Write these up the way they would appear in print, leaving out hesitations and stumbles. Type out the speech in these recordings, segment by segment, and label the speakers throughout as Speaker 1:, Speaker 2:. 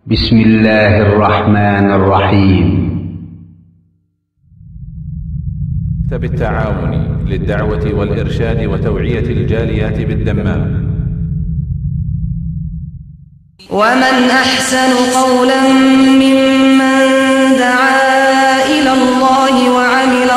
Speaker 1: بسم الله الرحمن الرحيم.
Speaker 2: مكتب التعاون للدعوة والإرشاد وتوعية الجاليات بالدمام.
Speaker 3: ومن أحسن قولا ممن دعا إلى الله وعمل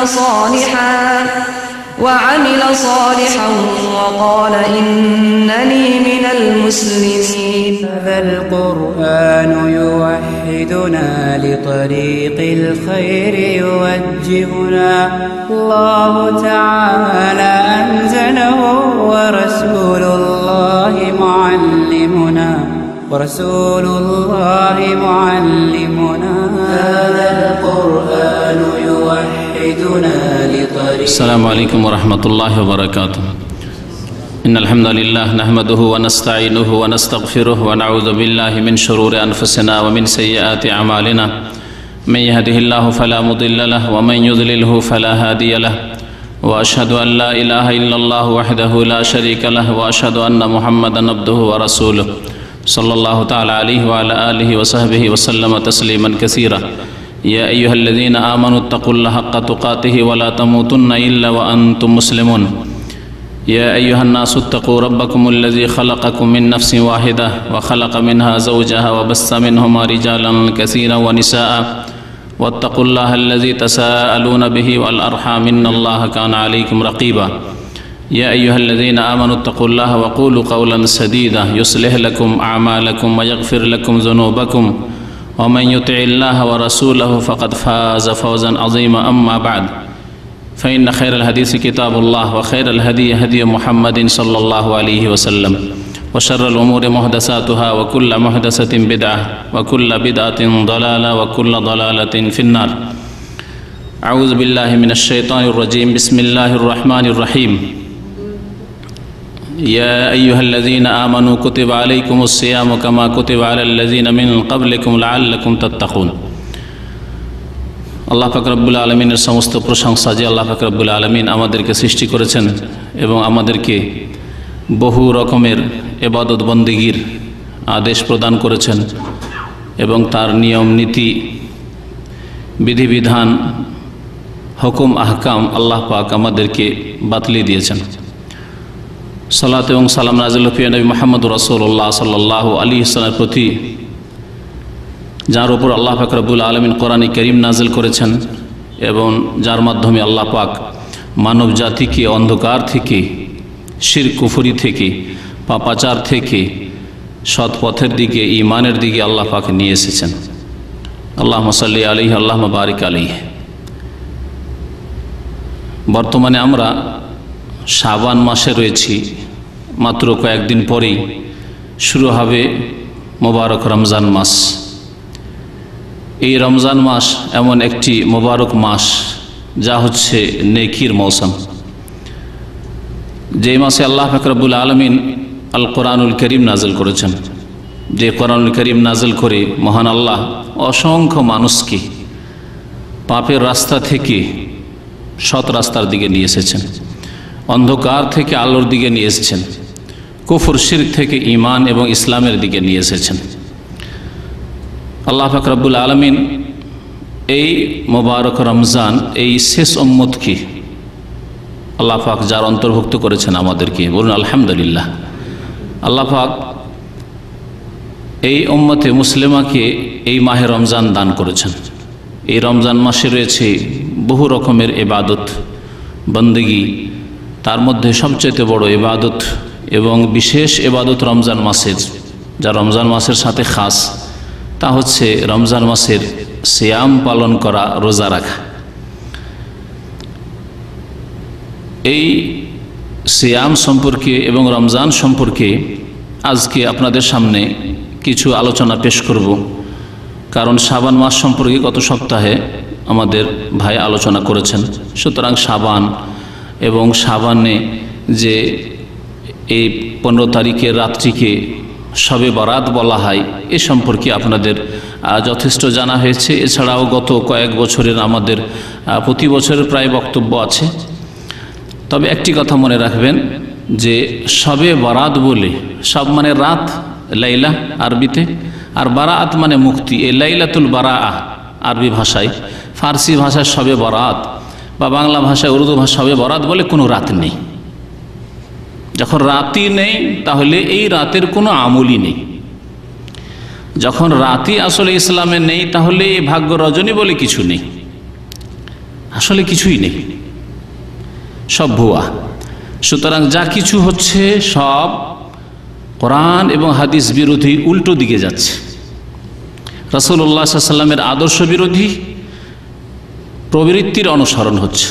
Speaker 3: صالحا وقال إنني من المسلمين.
Speaker 4: هذا القرآن يوحدنا لطريق الخير يوجهنا، الله تعالى أنزله ورسول الله معلمنا هذا القرآن يوحدنا لطريق.
Speaker 5: السلام عليكم ورحمة الله وبركاته. إن الحمد لله نحمده ونستعينه ونستغفره ونعوذ بالله من شرور أنفسنا ومن سيئات أعمالنا، من يهده الله فلا مضل له ومن يضلله فلا هادي له، وأشهد أن لا إله إلا الله وحده لا شريك له، وأشهد أن محمدا عبده ورسوله صلى الله تعالى عليه وعلى آله وصحبه وسلم تسليما كثيرا. يا أيها الذين آمنوا اتقوا الله حق تقاته ولا تموتن إلا وأنتم مسلمون. يا أيها الناس اتقوا ربكم الذي خلقكم من نفس واحدة وخلق منها زوجها وبث منهما رجالا كثيرا ونساء، واتقوا الله الذي تساءلون به والأرحام إن الله كان عليكم رقيبا. يا أيها الذين آمنوا اتقوا الله وقولوا قولا سديدا يصلح لكم أعمالكم ويغفر لكم ذنوبكم، ومن يطع الله ورسوله فقد فاز فوزا عظيما. أما بعد، فإن خير الحديث كتاب الله، وخير الهدي هدي محمد صلى الله عليه وسلم، وشر الأمور محدثاتها، وكل محدثة بدعة، وكل بدعة ضلالة، وكل ضلالة في النار. أعوذ بالله من الشيطان الرجيم. بسم الله الرحمن الرحيم. يا أيها الذين آمنوا كتب عليكم الصيام كما كتب على الذين من قبلكم لعلكم تتقون. আল্লাহ পাক রব্বুল আলমিনের সমস্ত প্রশংসা যে আল্লাহ পাক রব্বুল আলমিন আমাদেরকে সৃষ্টি করেছেন এবং আমাদেরকে বহু রকমের ইবাদত বন্দেগীর আদেশ প্রদান করেছেন এবং তার নিয়ম নীতি বিধিবিধান হুকুম আহকাম আল্লাহ পাক আমাদেরকে বাতলে দিয়েছেন। সালাত এবং সালাম নাযিল প্রিয় নবী মুহাম্মদ রাসূলুল্লাহ সাল্লাল্লাহু আলাইহি ওয়াসাল্লামের প্রতি, যার উপর আল্লাহ পাক রব্বুল আলামিন কোরআনে কারীম নাজিল করেছেন এবং যার মাধ্যমে আল্লাহ পাক মানব জাতিকে অন্ধকার থেকে, শিরক কুফরি থেকে, পাপাচার থেকে সৎ পথের দিকে, ঈমানের দিকে আল্লাহ পাক নিয়ে এসেছেন। আল্লাহুম্মা সাল্লি আলাইহি আল্লাহুম্মা বারিক আলাইহি। বর্তমানে আমরা শাবান মাসে রয়েছি। মাত্র কয়েকদিন পরেই শুরু হবে মোবারক রমজান মাস। এই রমজান মাস এমন একটি মোবারক মাস যা হচ্ছে নেকির মৌসুম, যে মাসে আল্লাহ পাক রব্বুল আলামিন আল কোরআনুল কারীম নাজিল করেছেন। যে কোরআনুল কারীম নাজিল করে মহান আল্লাহ অসংখ্য মানুষকে পাপের রাস্তা থেকে সৎ রাস্তার দিকে নিয়ে এসেছেন, অন্ধকার থেকে আলোর দিকে নিয়ে এসেছেন, কুফর শিরক থেকে ঈমান এবং ইসলামের দিকে নিয়ে এসেছেন। আল্লাহ পাক রব্বুল আলামিন এই মোবারক রমজান, এই শেষ উম্মতকে আল্লাহ পাক যার অন্তর্ভুক্ত করেছেন আমাদেরকে, বলুন আলহামদুলিল্লাহ। আল্লাহ পাক এই উম্মতে মুসলিমাকে এই মাহে রমজান দান করেছেন। এই রমজান মাসে রয়েছে বহু রকমের ইবাদত বন্দেগী, তার মধ্যে সবচেয়ে বড় ইবাদত এবং বিশেষ ইবাদত রমজান মাসের, যা রমজান মাসের সাথে খাস, তা হচ্ছে রমজান মাসের সিয়াম পালন করা, রোজা রাখা। এই সিয়াম সম্পর্কে এবং রমজান সম্পর্কে আজকে আপনাদের সামনে কিছু আলোচনা পেশ করব, কারণ শাবান মাস সম্পর্কে গত সপ্তাহে আমাদের ভাই আলোচনা করেছেন। সুতরাং শাবান এবং শাবানে যে এই 15 তারিখের রাত্রিকে শবে বরাত বলা হয়, এ সম্পর্কে আপনাদের যথেষ্ট জানা হয়েছে। এছাড়াও গত কয়েক বছরের আমাদের প্রতি বছরের প্রায় বক্তব্য আছে। তবে একটি কথা মনে রাখবেন যে শবে বরাত বলে, সব মানে রাত, লাইলা আরবিতে, আর বারাআত মানে মুক্তি। এই লাইলাতুল বারাআ আরবি ভাষায়, ফার্সি ভাষায় শবে বরাত, বা বাংলা ভাষায় উর্দু ভাষা শবে বরাত বলে কোনো রাত নেই। যখন রাতই নেই তাহলে এই রাতের কোনো আমলই নেই। যখন রাতই আসলে ইসলামে নেই তাহলে এই ভাগ্য রজনী বলে কিছু নেই, আসলে কিছুই নেই, সব ভুয়া। সুতরাং যা কিছু হচ্ছে সব কোরআন এবং হাদিস বিরোধী, উল্টো দিকে যাচ্ছে। রাসূলুল্লাহ সাল্লাল্লাহু আলাইহি ওয়াসাল্লামের আদর্শ বিরোধী প্রবৃত্তির অনুসরণ হচ্ছে।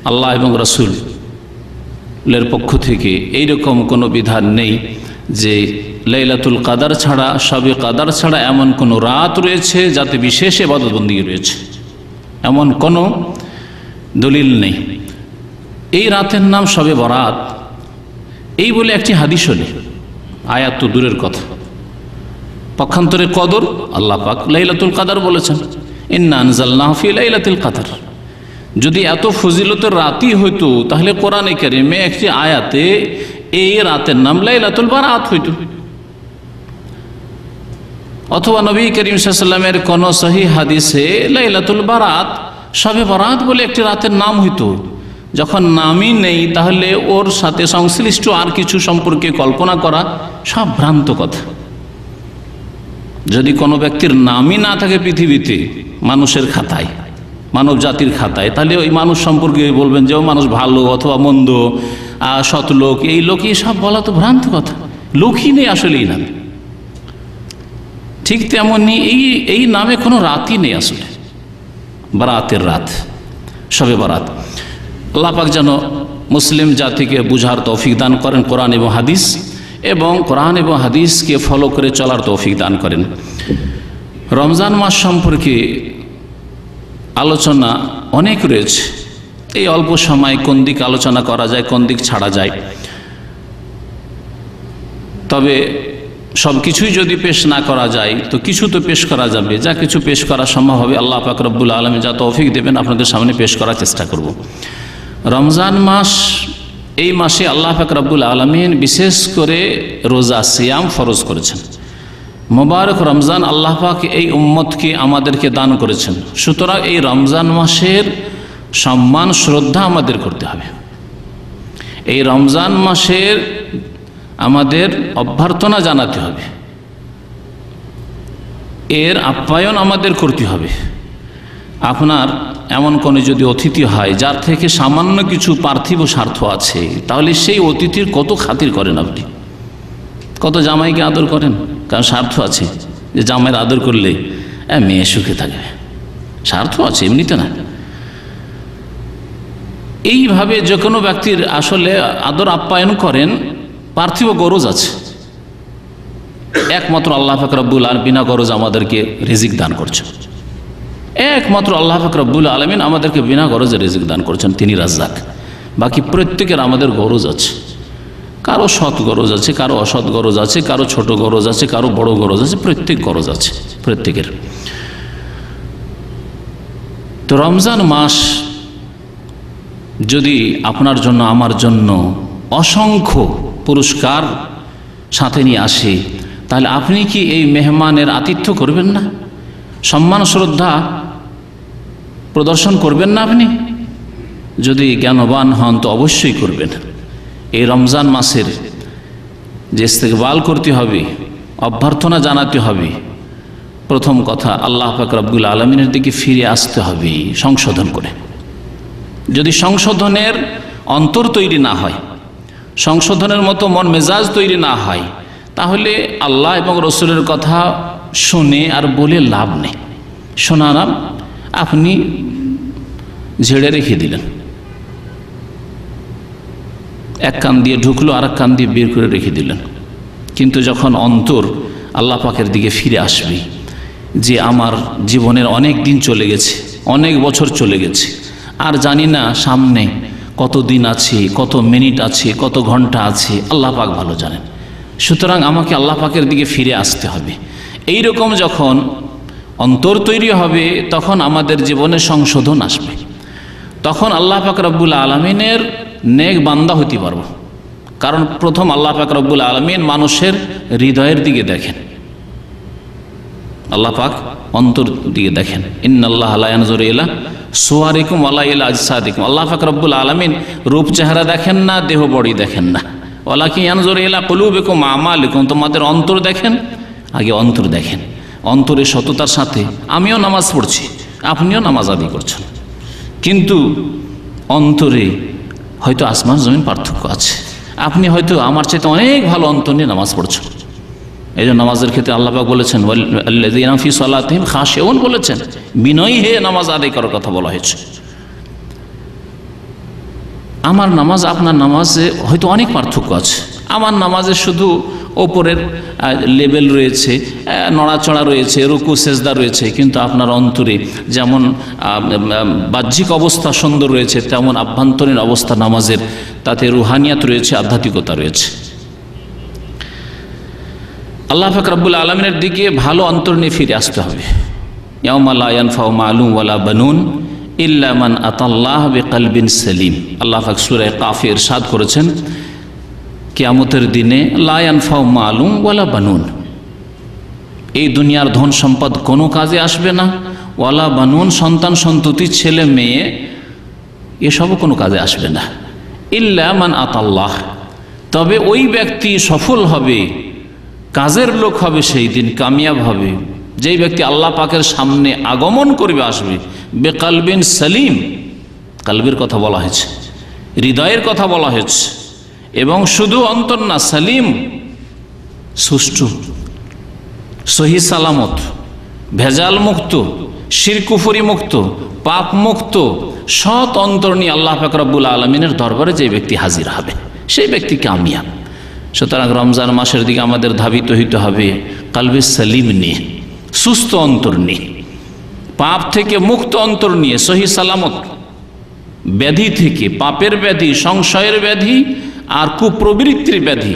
Speaker 5: আল্লাহ এবং রাসূলের পক্ষ থেকে এইরকম কোনো বিধান নেই যে লাইলাতুল কাদার ছাড়া, শবে কাদার ছাড়া এমন কোনো রাত রয়েছে যাতে বিশেষ ইবাদত বন্দেগী রয়েছে, এমন কোনো দলিল নেই। এই রাতের নাম শবে বরাত, এই বলে একটি হাদিসও নেই, আয়াত তো দূরের কথা। পক্ষান্তরে কদর, আল্লাহ পাক লাইলাতুল কাদার বলেছেন, ইন্না আনজালনাহু ফি লাইলাতুল কাদর। যদি এত ফজিলতের রাতই হইতো তাহলে কোরআনে কারিমে একটি আয়াতে এই রাতের নাম লাইলাতুল বারাত হইতো, অথবা নবী করিম সাল্লাল্লাহু আলাইহি ওয়াসাল্লামের কোন সহিহ হাদিসে লাইলাতুল বারাত, শবে বরাত বলে একটি রাতের নাম হইতো। যখন নামই নেই তাহলে ওর সাথে সংশ্লিষ্ট আর কিছু সম্পর্কে কল্পনা করা সব ভ্রান্ত কথা। যদি কোনো ব্যক্তির নামই না থাকে পৃথিবীতে মানুষের খাতায়, মানব জাতির খাতায়, তাহলে ওই মানুষ সম্পর্কে বলবেন যে ও মানুষ ভালো অথবা মন্দ, সৎ লোক, এই লোক, এই সব বলা তো ভ্রান্ত কথা। লোকই নেই আসলেই নাম। ঠিক তেমনি এই নামে কোনো রাতই নেই আসলে, বারাতের রাত, শবে বারাত। আল্লাহ পাক যেন মুসলিম জাতিকে বুঝার তৌফিক দান করেন কোরআন এবং হাদিস, এবং কোরআন এবং হাদিসকে ফলো করে চলার তৌফিক দান করেন। রমজান মাস সম্পর্কে আলোচনা অনেক রয়েছে। এই অল্প সময় কোন দিক আলোচনা করা যায়, কোন দিক ছাড়া যায়। তবে সব কিছুই যদি পেশ না করা যায় তো কিছু তো পেশ করা যাবে। যা কিছু পেশ করা সম্ভব হবে আল্লাহ পাক রব্বুল আলামিন যা তৌফিক দেবেন আপনাদের সামনে পেশ করার চেষ্টা করব। রমজান মাস, এই মাসে আল্লাহ পাক রব্বুল আলামিন বিশেষ করে রোজা সিয়াম ফরজ করেছেন। মোবারক রমজান আল্লাহ পাক এই উম্মতকে আমাদেরকে দান করেছেন। সুতরাং এই রমজান মাসের সম্মান শ্রদ্ধা আমাদের করতে হবে। এই রমজান মাসের আমাদের অভ্যর্থনা জানাতে হবে, এর আপ্যায়ন আমাদের করতে হবে। আপনার এমন কোনো যদি অতিথি হয় যার থেকে সামান্য কিছু পার্থিব স্বার্থ আছে, তাহলে সেই অতিথির কত খাতির করেন আপনি, কত জামাইকে আদর করেন, কারণ স্বার্থ আছে যে জামাইয়ের আদর করলে মেয়ে সুখে থাকবে, স্বার্থ আছে, এমনিতে না। এইভাবে যে কোনো ব্যক্তির আসলে আদর আপ্যায়ন করেন, পার্থিব গরজ আছে। একমাত্র আল্লাহ পাক রব্বুল আলামিন বিনা গরজ আমাদেরকে রিজিক দান করছেন। একমাত্র আল্লাহ পাক রব্বুল আলামিন আমাদেরকে বিনা গরজে রিজিক দান করছেন, তিনি রাজ্জাক। বাকি প্রত্যেকের আমাদের গরজ আছে, কারো সৎ গরজ আছে, কারো অসৎ গরজ আছে, কারো ছোট গরজ আছে, কারো বড় গরজ আছে, প্রত্যেক গরজ আছে প্রত্যেকের। তো রমজান মাস যদি আপনার জন্য আমার জন্য অসংখ্য পুরস্কার সাথে নিয়ে আসে, তাহলে আপনি কি এই মেহমানের আতিথ্য করবেন না? সম্মান শ্রদ্ধা প্রদর্শন করবেন না? আপনি যদি জ্ঞানবান হন তো অবশ্যই করবেন। এই রমজান মাসের যে ইস্তেকবাল করতে হবে, অভ্যর্থনা জানাতে হবে, প্রথম কথা আল্লাহ পাক রব্বুল আলামিনের দিকে ফিরে আসতে হবে সংশোধন করে। যদি সংশোধনের অন্তর তৈরি না হয়, সংশোধনের মতো মন মেজাজ তৈরি না হয়, তাহলে আল্লাহ এবং রসুলের কথা শুনে আর বলে লাভ নেই। শোনালাম, আপনি ঝেড়ে রেখে দিলেন, এক কান দিয়ে ঢুকলো আর এক কান দিয়ে বের করে রেখে দিলেন। কিন্তু যখন অন্তর আল্লাহ পাকের দিকে ফিরে আসবে, যে আমার জীবনের অনেক দিন চলে গেছে, অনেক বছর চলে গেছে, আর জানি না সামনে কত দিন আছে, কত মিনিট আছে, কত ঘন্টা আছে, আল্লাহ পাক ভালো জানেন। সুতরাং আমাকে আল্লাহ পাকের দিকে ফিরে আসতে হবে। এই রকম যখন অন্তর তৈরি হবে, তখন আমাদের জীবনে সংশোধন আসবে। তখন আল্লাহ পাক রব্বুল আলামিনের নেক বান্দা হতে পারব। কারণ প্রথম আল্লাহ পাক রব্বুল আলামিন মানুষের হৃদয়ের দিকে দেখেন। আল্লাহ পাক অন্তর দিয়ে দেখেন। ইন্নাল্লাহ লা ইয়ানজুরু ইলা সুওয়ারিকুম ওয়ালা ইলা আজসাদিকুম। আল্লাহ পাক রব্বুল আলামিন রূপ চেহারা দেখেন না, দেহ বডি দেখেন না। ওয়ালাকিন ইয়ানজুরু ইলা কুলুবিকুম ওয়া আমালিকুম, তোমাদের অন্তর দেখেন। আগে অন্তর দেখেন, অন্তরের সততার সাথে আমিও নামাজ পড়ছি, আপনিও নামাজ আদায় করছেন, কিন্তু অন্তরে হয়তো আসমান জমিন পার্থক্য আছে। আপনি হয়তো আমার চাইতে অনেক ভালো অন্তর নিয়ে নামাজ পড়ছেন। এই জন্য নামাজের ক্ষেত্রে আল্লাহ পাক বলেছেন ওয়াল্লাযীনা ফি সালাতিহিম খাশিউন, বলেছেন বিনয়ী হয়ে নামাজ আদায় করার কথা বলা হয়েছে। আমার নামাজ আপনার নামাজে হয়তো অনেক পার্থক্য আছে। আমার নামাজে শুধু ওপরের লেভেল রয়েছে, নড়াচড়া রয়েছে, রুকু সেজদা রয়েছে, কিন্তু আপনার অন্তরে যেমন বাহ্যিক অবস্থা সুন্দর রয়েছে, তেমন আভ্যন্তরীণ অবস্থা নামাজের, তাতে রুহানিয়াত রয়েছে, আধ্যাত্মিকতা রয়েছে। আল্লাহ পাক রব্বুল আলামিনের দিকে ভালো অন্তর নিয়ে ফিরে আসতে হবে। ইয়াউমা লা ইয়ানফাউ মালুন ওয়ালা বানুন ইল্লা মান আতাল্লাহ বিকলবিন সালিম। আল্লাহ পাক সূরা কাফে ইরশাদ করেছেন, কিয়ামতের দিনে লা ইয়ানফাউ মালুন ওয়ালা বানুন, এই দুনিয়ার ধন সম্পদ কোনো কাজে আসবে না, ওয়ালা বানুন সন্তান সন্ততি ছেলে মেয়ে এসবও কোনো কাজে আসবে না, ইল্লা মান আতাল্লাহ, তবে ওই ব্যক্তি সফল হবে, কাজের লোক হবে, সেই দিন কামিয়াব হবে যেই ব্যক্তি আল্লাহ পাকের সামনে আগমন করবে, আসবে বেকালবিন সালিম। কালবের কথা বলা হয়েছে, হৃদয়ের কথা বলা হয়েছে, এবং শুধু অন্তর না, সালিম সুষ্ঠু, সহি সালামত, ভেজাল মুক্ত, শিরক কুফরি মুক্ত, পাপ মুক্ত, সৎ অন্তর নিয়ে আল্লাহ পাক রব্বুল আলামিনের দরবারে যে ব্যক্তি হাজির হবে, সেই ব্যক্তি কামিয়াব। সুতরাং রমজান মাসের দিকে আমাদের ধাবিত হইতে হবে কালবে সালিম নিয়ে, সুস্থ অন্তর নিয়ে, পাপ থেকে মুক্ত অন্তর নিয়ে, সহি সালামত, ব্যাধি থেকে, পাপের ব্যাধি, সংশয়ের ব্যাধি আর কুপ্রবৃত্তির ব্যাধি,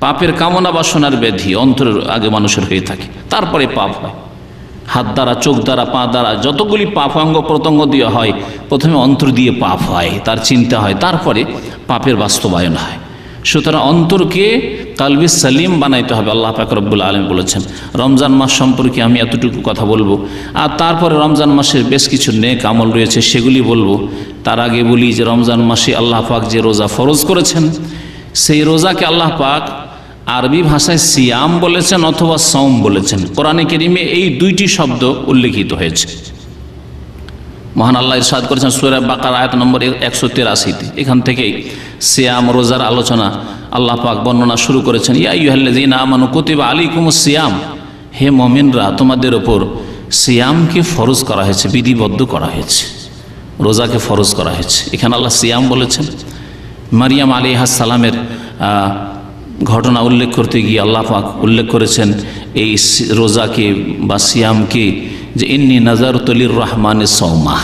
Speaker 5: পাপের কামনা বাসনার ব্যাধি অন্তরের আগে মানুষের হয়ে থাকে, তারপরে পাপ হয়। হাত দ্বারা, চোখ দ্বারা, পা দ্বারা যতগুলি পাপ অঙ্গ প্রত্যঙ্গ দিয়ে হয়, প্রথমে অন্তর দিয়ে পাপ হয়, তার চিন্তা হয়, তারপরে পাপের বাস্তবায়ন হয়। সুতরাং অন্তরকে কালবে সালিম বানাইতে হবে। আল্লাহ পাক রব্বুল আলামিন বলেছেন। রমজান মাস সম্পর্কে আমি এতটুকু কথা বলবো, আর তারপরে রমজান মাসের বেশ কিছু নেক আমল রয়েছে, সেগুলি বলবো। তার আগে বলি যে রমজান মাসে আল্লাহ পাক যে রোজা ফরজ করেছেন, সেই রোজাকে আল্লাহ পাক আরবি ভাষায় সিয়াম বলেছেন অথবা সওম বলেছেন। কোরআনে কারীমে এই দুইটি শব্দ উল্লেখিত হয়েছে। মহান আল্লাহ ইরশাদ করেছেন সূরা বাকারা আয়াত নম্বর 183-তে। এখান থেকেই সিয়াম, রোজার আলোচনা আল্লাহ পাক বর্ণনা শুরু করেছেন। ইয়া আইয়ুহাল্লাযীনা আমানু কুতিবা আলাইকুমুস সিয়াম, হে মুমিনরা তোমাদের ওপর সিয়ামকে ফরজ করা হয়েছে, বিধিবদ্ধ করা হয়েছে, রোজাকে ফরজ করা হয়েছে। এখানে আল্লাহ সিয়াম বলেছেন। মারিয়াম আলাইহিস সালামের ঘটনা উল্লেখ করতে গিয়ে আল্লাহ পাক উল্লেখ করেছেন এই রোজাকে বা সিয়ামকে, যে ইন্নী নাযারতু লির-রহমানি সাওমা,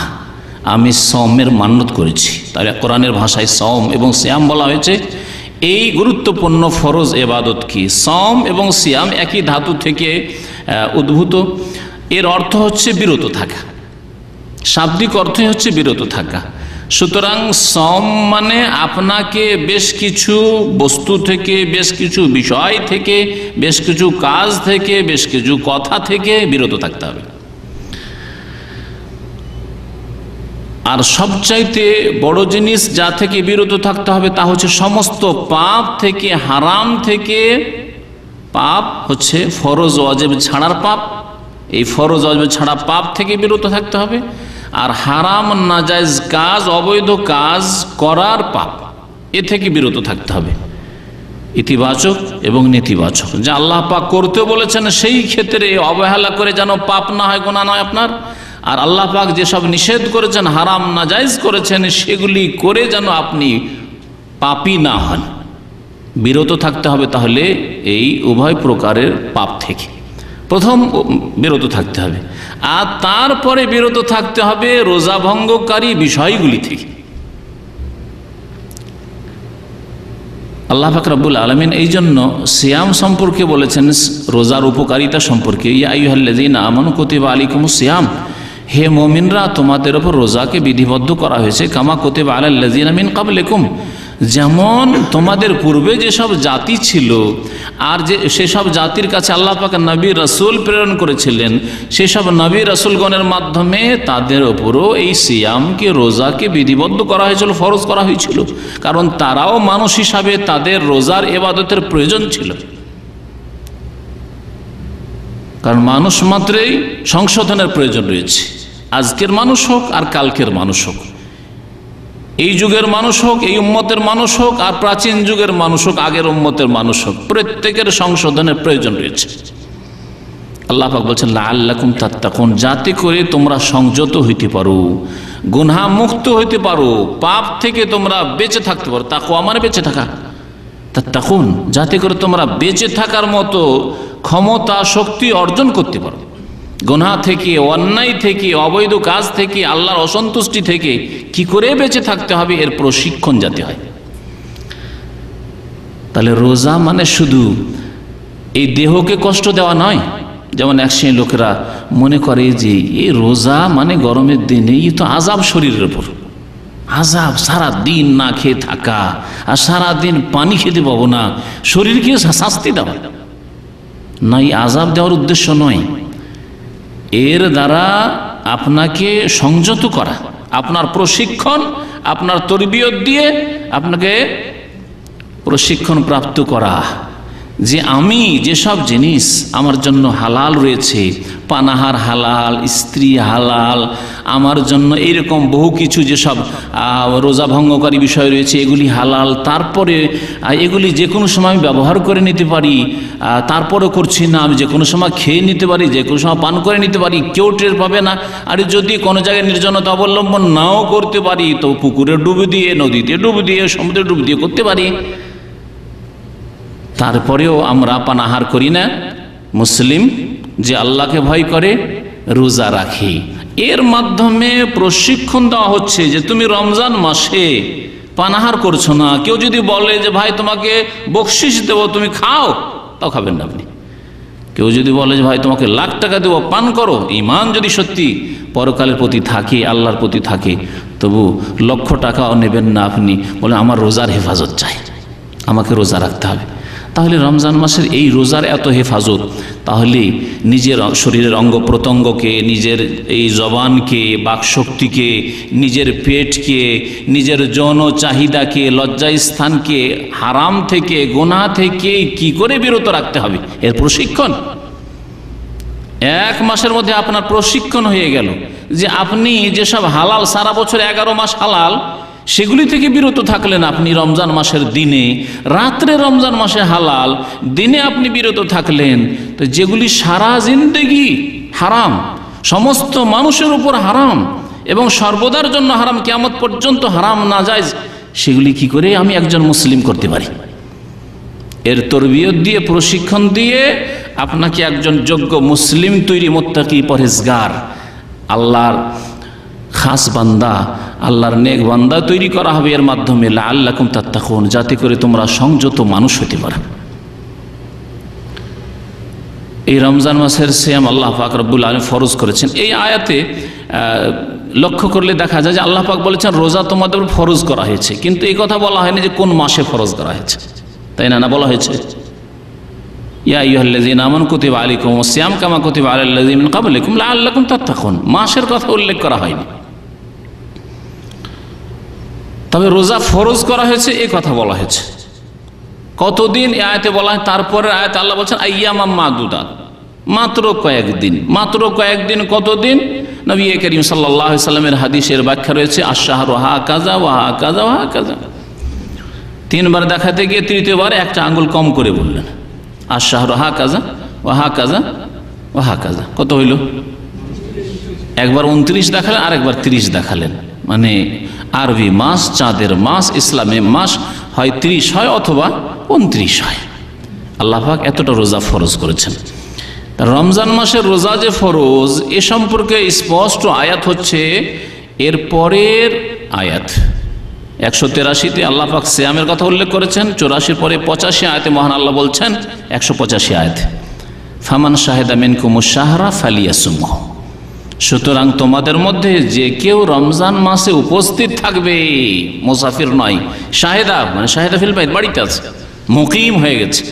Speaker 5: আমি সওমের মান্যত করেছি। তাহলে কোরআনের ভাষায় সওম এবং সিয়াম বলা হয়েছে। এই গুরুত্বপূর্ণ ফরজ এবাদত কি, সওম এবং সিয়াম একই ধাতু থেকে উদ্ভূত। এর অর্থ হচ্ছে বিরত থাকা, শাব্দিক অর্থই হচ্ছে বিরত থাকা। সুতরাং সওম মানে আপনাকে বেশ কিছু বস্তু থেকে, বেশ কিছু বিষয় থেকে, বেশ কিছু কাজ থেকে, বেশ কিছু কথা থেকে বিরত থাকতে হবে। আর সবচাইতে বড় জিনিস যা থেকে বিরত থাকতে হবে তা হচ্ছে সমস্ত পাপ থেকে, হারাম থেকে। পাপ হচ্ছে ফরজ ওয়াজিব ছাড়ার পাপ, এই ফরজ ওয়াজিব ছাড়া পাপ থেকে বিরত থাকতে হবে। আর হারাম নাজায়েজ কাজ, অবৈধ কাজ করার পাপ, এ থেকে বিরত থাকতে হবে। ইতিবাচক এবং নেতিবাচক যা আল্লাহ পাক করতে বলেছেন সেই ক্ষেত্রে অবহেলা করে যেন পাপ না হয়, গুনাহ নয় আপনার। আর আল্লাহ পাক যেসব নিষেধ করেছেন, হারাম নাজায়েজ করেছেন, সেগুলি করে যেন আপনি পাপী না হন, বিরত থাকতে হবে। তাহলে এই উভয় প্রকারের পাপ থেকে প্রথম বিরত থাকতে হবে, আর তারপরে বিরত থাকতে হবে রোজা ভঙ্গকারী বিষয়গুলি থেকে। আল্লাহ পাক রব্বুল আলামিন এই জন্য সিয়াম সম্পর্কে বলেছেন, রোজার উপকারিতা সম্পর্কে, ইয়া আইয়ুহাল্লাযীনা আমানু কুতিবা আলাইকুমুস সিয়াম, হে মুমিনরা তোমাদের উপর রোজাকে বিধিবদ্ধ করা হয়েছে, কামা কুতিবা আলাল্লাযীনা মিন ক্বাবলিকুম, যেমন তোমাদের পূর্বে যেসব জাতি ছিল আর যে সেসব জাতির কাছে আল্লাহ পাক নবী রাসূল প্রেরণ করেছিলেন, সেসব নবী রাসূলগণের মাধ্যমে তাদের উপরও এই সিয়ামকে, রোজাকে বিধিবদ্ধ করা হয়েছিল, ফরজ করা হয়েছিল। কারণ তারাও মানুষ হিসাবে তাদের রোজার ইবাদতের প্রয়োজন ছিল। কারণ মানুষ মাত্রই সংশোধনের প্রয়োজন রয়েছে। আজকের মানুষ হোক আর কালকের মানুষ হোক, এই যুগের মানুষ হোক, এই উম্মতের মানুষ হোক আর প্রাচীন যুগের মানুষ হোক, আগের উম্মতের মানুষ হোক, প্রত্যেকের সংশোধনের প্রয়োজন রয়েছে। আল্লাহ পাক বলছেন লাআল্লাকুম তাত্তাকুন, যাতে করে তোমরা সংযত হইতে পারো, গুনাহ মুক্ত হইতে পারো, পাপ থেকে তোমরা বেঁচে থাকতে পারো। তাকওয়া মানে বেঁচে থাকা, তাত্তাকুন যাতে করে তোমরা বেঁচে থাকার মতো ক্ষমতা, শক্তি অর্জন করতে পারো। গুনাহ থেকে, অন্যায় থেকে, অবৈধ কাজ থেকে, আল্লাহর অসন্তুষ্টি থেকে কি করে বেঁচে থাকতে হবে এর প্রশিক্ষণ যাতে হয়। তাহলে রোজা মানে শুধু এই দেহকে কষ্ট দেওয়া নয়। যেমন এক শ্রেণীর লোকেরা মনে করে যে এই রোজা মানে গরমের দিনে এই তো আযাব শরীরের উপর, আযাব, সারা দিন না খেয়ে থাকা আর সারা দিন পানি খেতে পাবো না, শরীরকে শাস্তি দেওয়া। না, এই আযাব দেওয়ার উদ্দেশ্য নয়। এর দ্বারা আপনাকে সংযত করা, আপনার প্রশিক্ষণ, আপনার তরবিয়ত দিয়ে আপনাকে প্রশিক্ষণ প্রাপ্ত করা যে আমি যেসব জিনিস আমার জন্য হালাল রয়েছে, পানাহার হালাল, স্ত্রী হালাল, আমার জন্য এইরকম বহু কিছু যেসব রোজা ভঙ্গকারী বিষয় রয়েছে এগুলি হালাল, তারপরে এগুলি যে কোনো সময় আমি ব্যবহার করে নিতে পারি, তারপরেও করছি না, আমি যে কোনো সময় খেয়ে নিতে পারি, যে কোনো সময় পান করে নিতে পারি, কেউ টের পাবে না। আর যদি কোনো জায়গায় নির্জনতা অবলম্বন নাও করতে পারি তো পুকুরে ডুব দিয়ে, নদীতে ডুব দিয়ে, সমুদ্রে ডুব দিয়ে করতে পারি, তারপরেও আমরা পানাহার করি না। মুসলিম যে আল্লাহকে ভয় করে রোজা রাখি, এর মাধ্যমে প্রশিক্ষণ দেওয়া হচ্ছে যে তুমি রমজান মাসে পানাহার করছো না। কেউ যদি বলে যে ভাই তোমাকে বকশিশ দেবো, তুমি খাও, তাও খাবেন না আপনি। কেউ যদি বলে যে ভাই তোমাকে লাখ টাকা দেবো, পান করো, ঈমান যদি সত্যি পরকালের প্রতি থাকে, আল্লাহর প্রতি থাকে, তবু লক্ষ টাকাও নেবেন না আপনি। বলে আমার রোজার হেফাজত চাই, আমাকে রোজা রাখতে হবে। তাহলে রমজান মাসের এই রোজার এত হেফাজত, তাহলে নিজের শরীরের অঙ্গ প্রত্যঙ্গকে, নিজের এই জবানকে, বাকশক্তিকে, নিজের পেটকে, নিজের যৌন চাহিদাকে, লজ্জাস্থানকে হারাম থেকে, গুনাহ থেকে কি করে বিরত রাখতে হবে এর প্রশিক্ষণ। এক মাসের মধ্যে আপনার প্রশিক্ষণ হয়ে গেল যে আপনি যেসব হালাল, সারা বছর 11 মাস হালাল, সেগুলি থেকে বিরত থাকলেন আপনি রমজান মাসের দিনে, রাত্রে রমজান মাসে হালাল, দিনে আপনি বিরত থাকলেন। তো যেগুলি সারা জিন্দেগি হারাম, সমস্ত মানুষের উপর হারাম এবং সর্বদার জন্য হারাম, কিয়ামত পর্যন্ত হারাম নাজায়েজ, সেগুলি কি করে আমি একজন মুসলিম করতে পারি? এর তরবিয়ত দিয়ে, প্রশিক্ষণ দিয়ে আপনাকে একজন যোগ্য মুসলিম তৈরি, মুত্তাকি, পরহেজগার, আল্লাহর খাস বান্দা, আল্লাহর নেক বান্দা তৈরি করা হবে এর মাধ্যমে। লাআল্লাকুম তাত্তাকুন, যাতে করে তোমরা সংযত মানুষ হতে পারো। এই রমজান মাসের সিয়াম আল্লাহ পাক রব্বুল আলামিন ফরজ করেছেন। এই আয়াতে লক্ষ্য করলে দেখা যায় যে আল্লাহ পাক বলেছেন রোজা তোমাদের ফরজ করা হয়েছে, কিন্তু এই কথা বলা হয়নি যে কোন মাসে ফরজ করা হয়েছে, তাই না? না, বলা হয়েছে ইয়া আইয়ুহাল্লাযীনা আমানু কুতিবা আলাইকুমুস সিয়াম কামা কুতিবা আলাল্লাযীনা মিন ক্বাবলিকুম লাআল্লাকুম তাত্তাকুন। মাসের কথা উল্লেখ করা হয়নি, তবে রোজা ফরজ করা হয়েছে এই কথা বলা হয়েছে। কতদিন এই আয়াতে বলা হয়? তারপরে আয়াতে আল্লাহ বলছেন আইয়ামাম মাদুদাত, মাত্র কয়েকদিন। মাত্র কয়েকদিন, কতদিন? নবী করিম সাল্লাল্লাহু আলাইহি সাল্লামের হাদিসের ব্যাখ্যা রয়েছে আশ-শাহরু হাকাযা ওয়া হাকাযা ওয়া হাকাযা। তিনবার দেখাতে গিয়ে তৃতীয়বার একটা আঙ্গুল কম করে বললেন আশ-শাহরু হাকাযা ওয়া হাকাযা ওয়া হাকাযা। কত হইল? একবার 29 দেখালেন, আরেকবার 30 দেখালেন। মানে আরবি মাস, চাঁদের মাস, ইসলামে মাস হয় 30 হয় অথবা 29 হয়। আল্লাহ পাক এতটা রোজা ফরজ করেছেন। রমজান মাসের রোজা যে ফরজ এ সম্পর্কে স্পষ্ট আয়াত হচ্ছে এর পরের আয়াত 183-তে আল্লাহ পাক সিয়ামের কথা উল্লেখ করেছেন। 84 পরে 85 আয়াতে মহান আল্লাহ বলছেন, 185 আয়াতে ফামান শাহিদা মিনকুমুশ শাহরা ফালিয়াসুমহু, সুতরাং তোমাদের মধ্যে যে কেউ রমজান মাসে উপস্থিত থাকবে, মুসাফির নয়, শাহেদা মানে শাহেদা ফিল বাইত, বাড়িতে আছে, মুকিম হয়ে গেছে,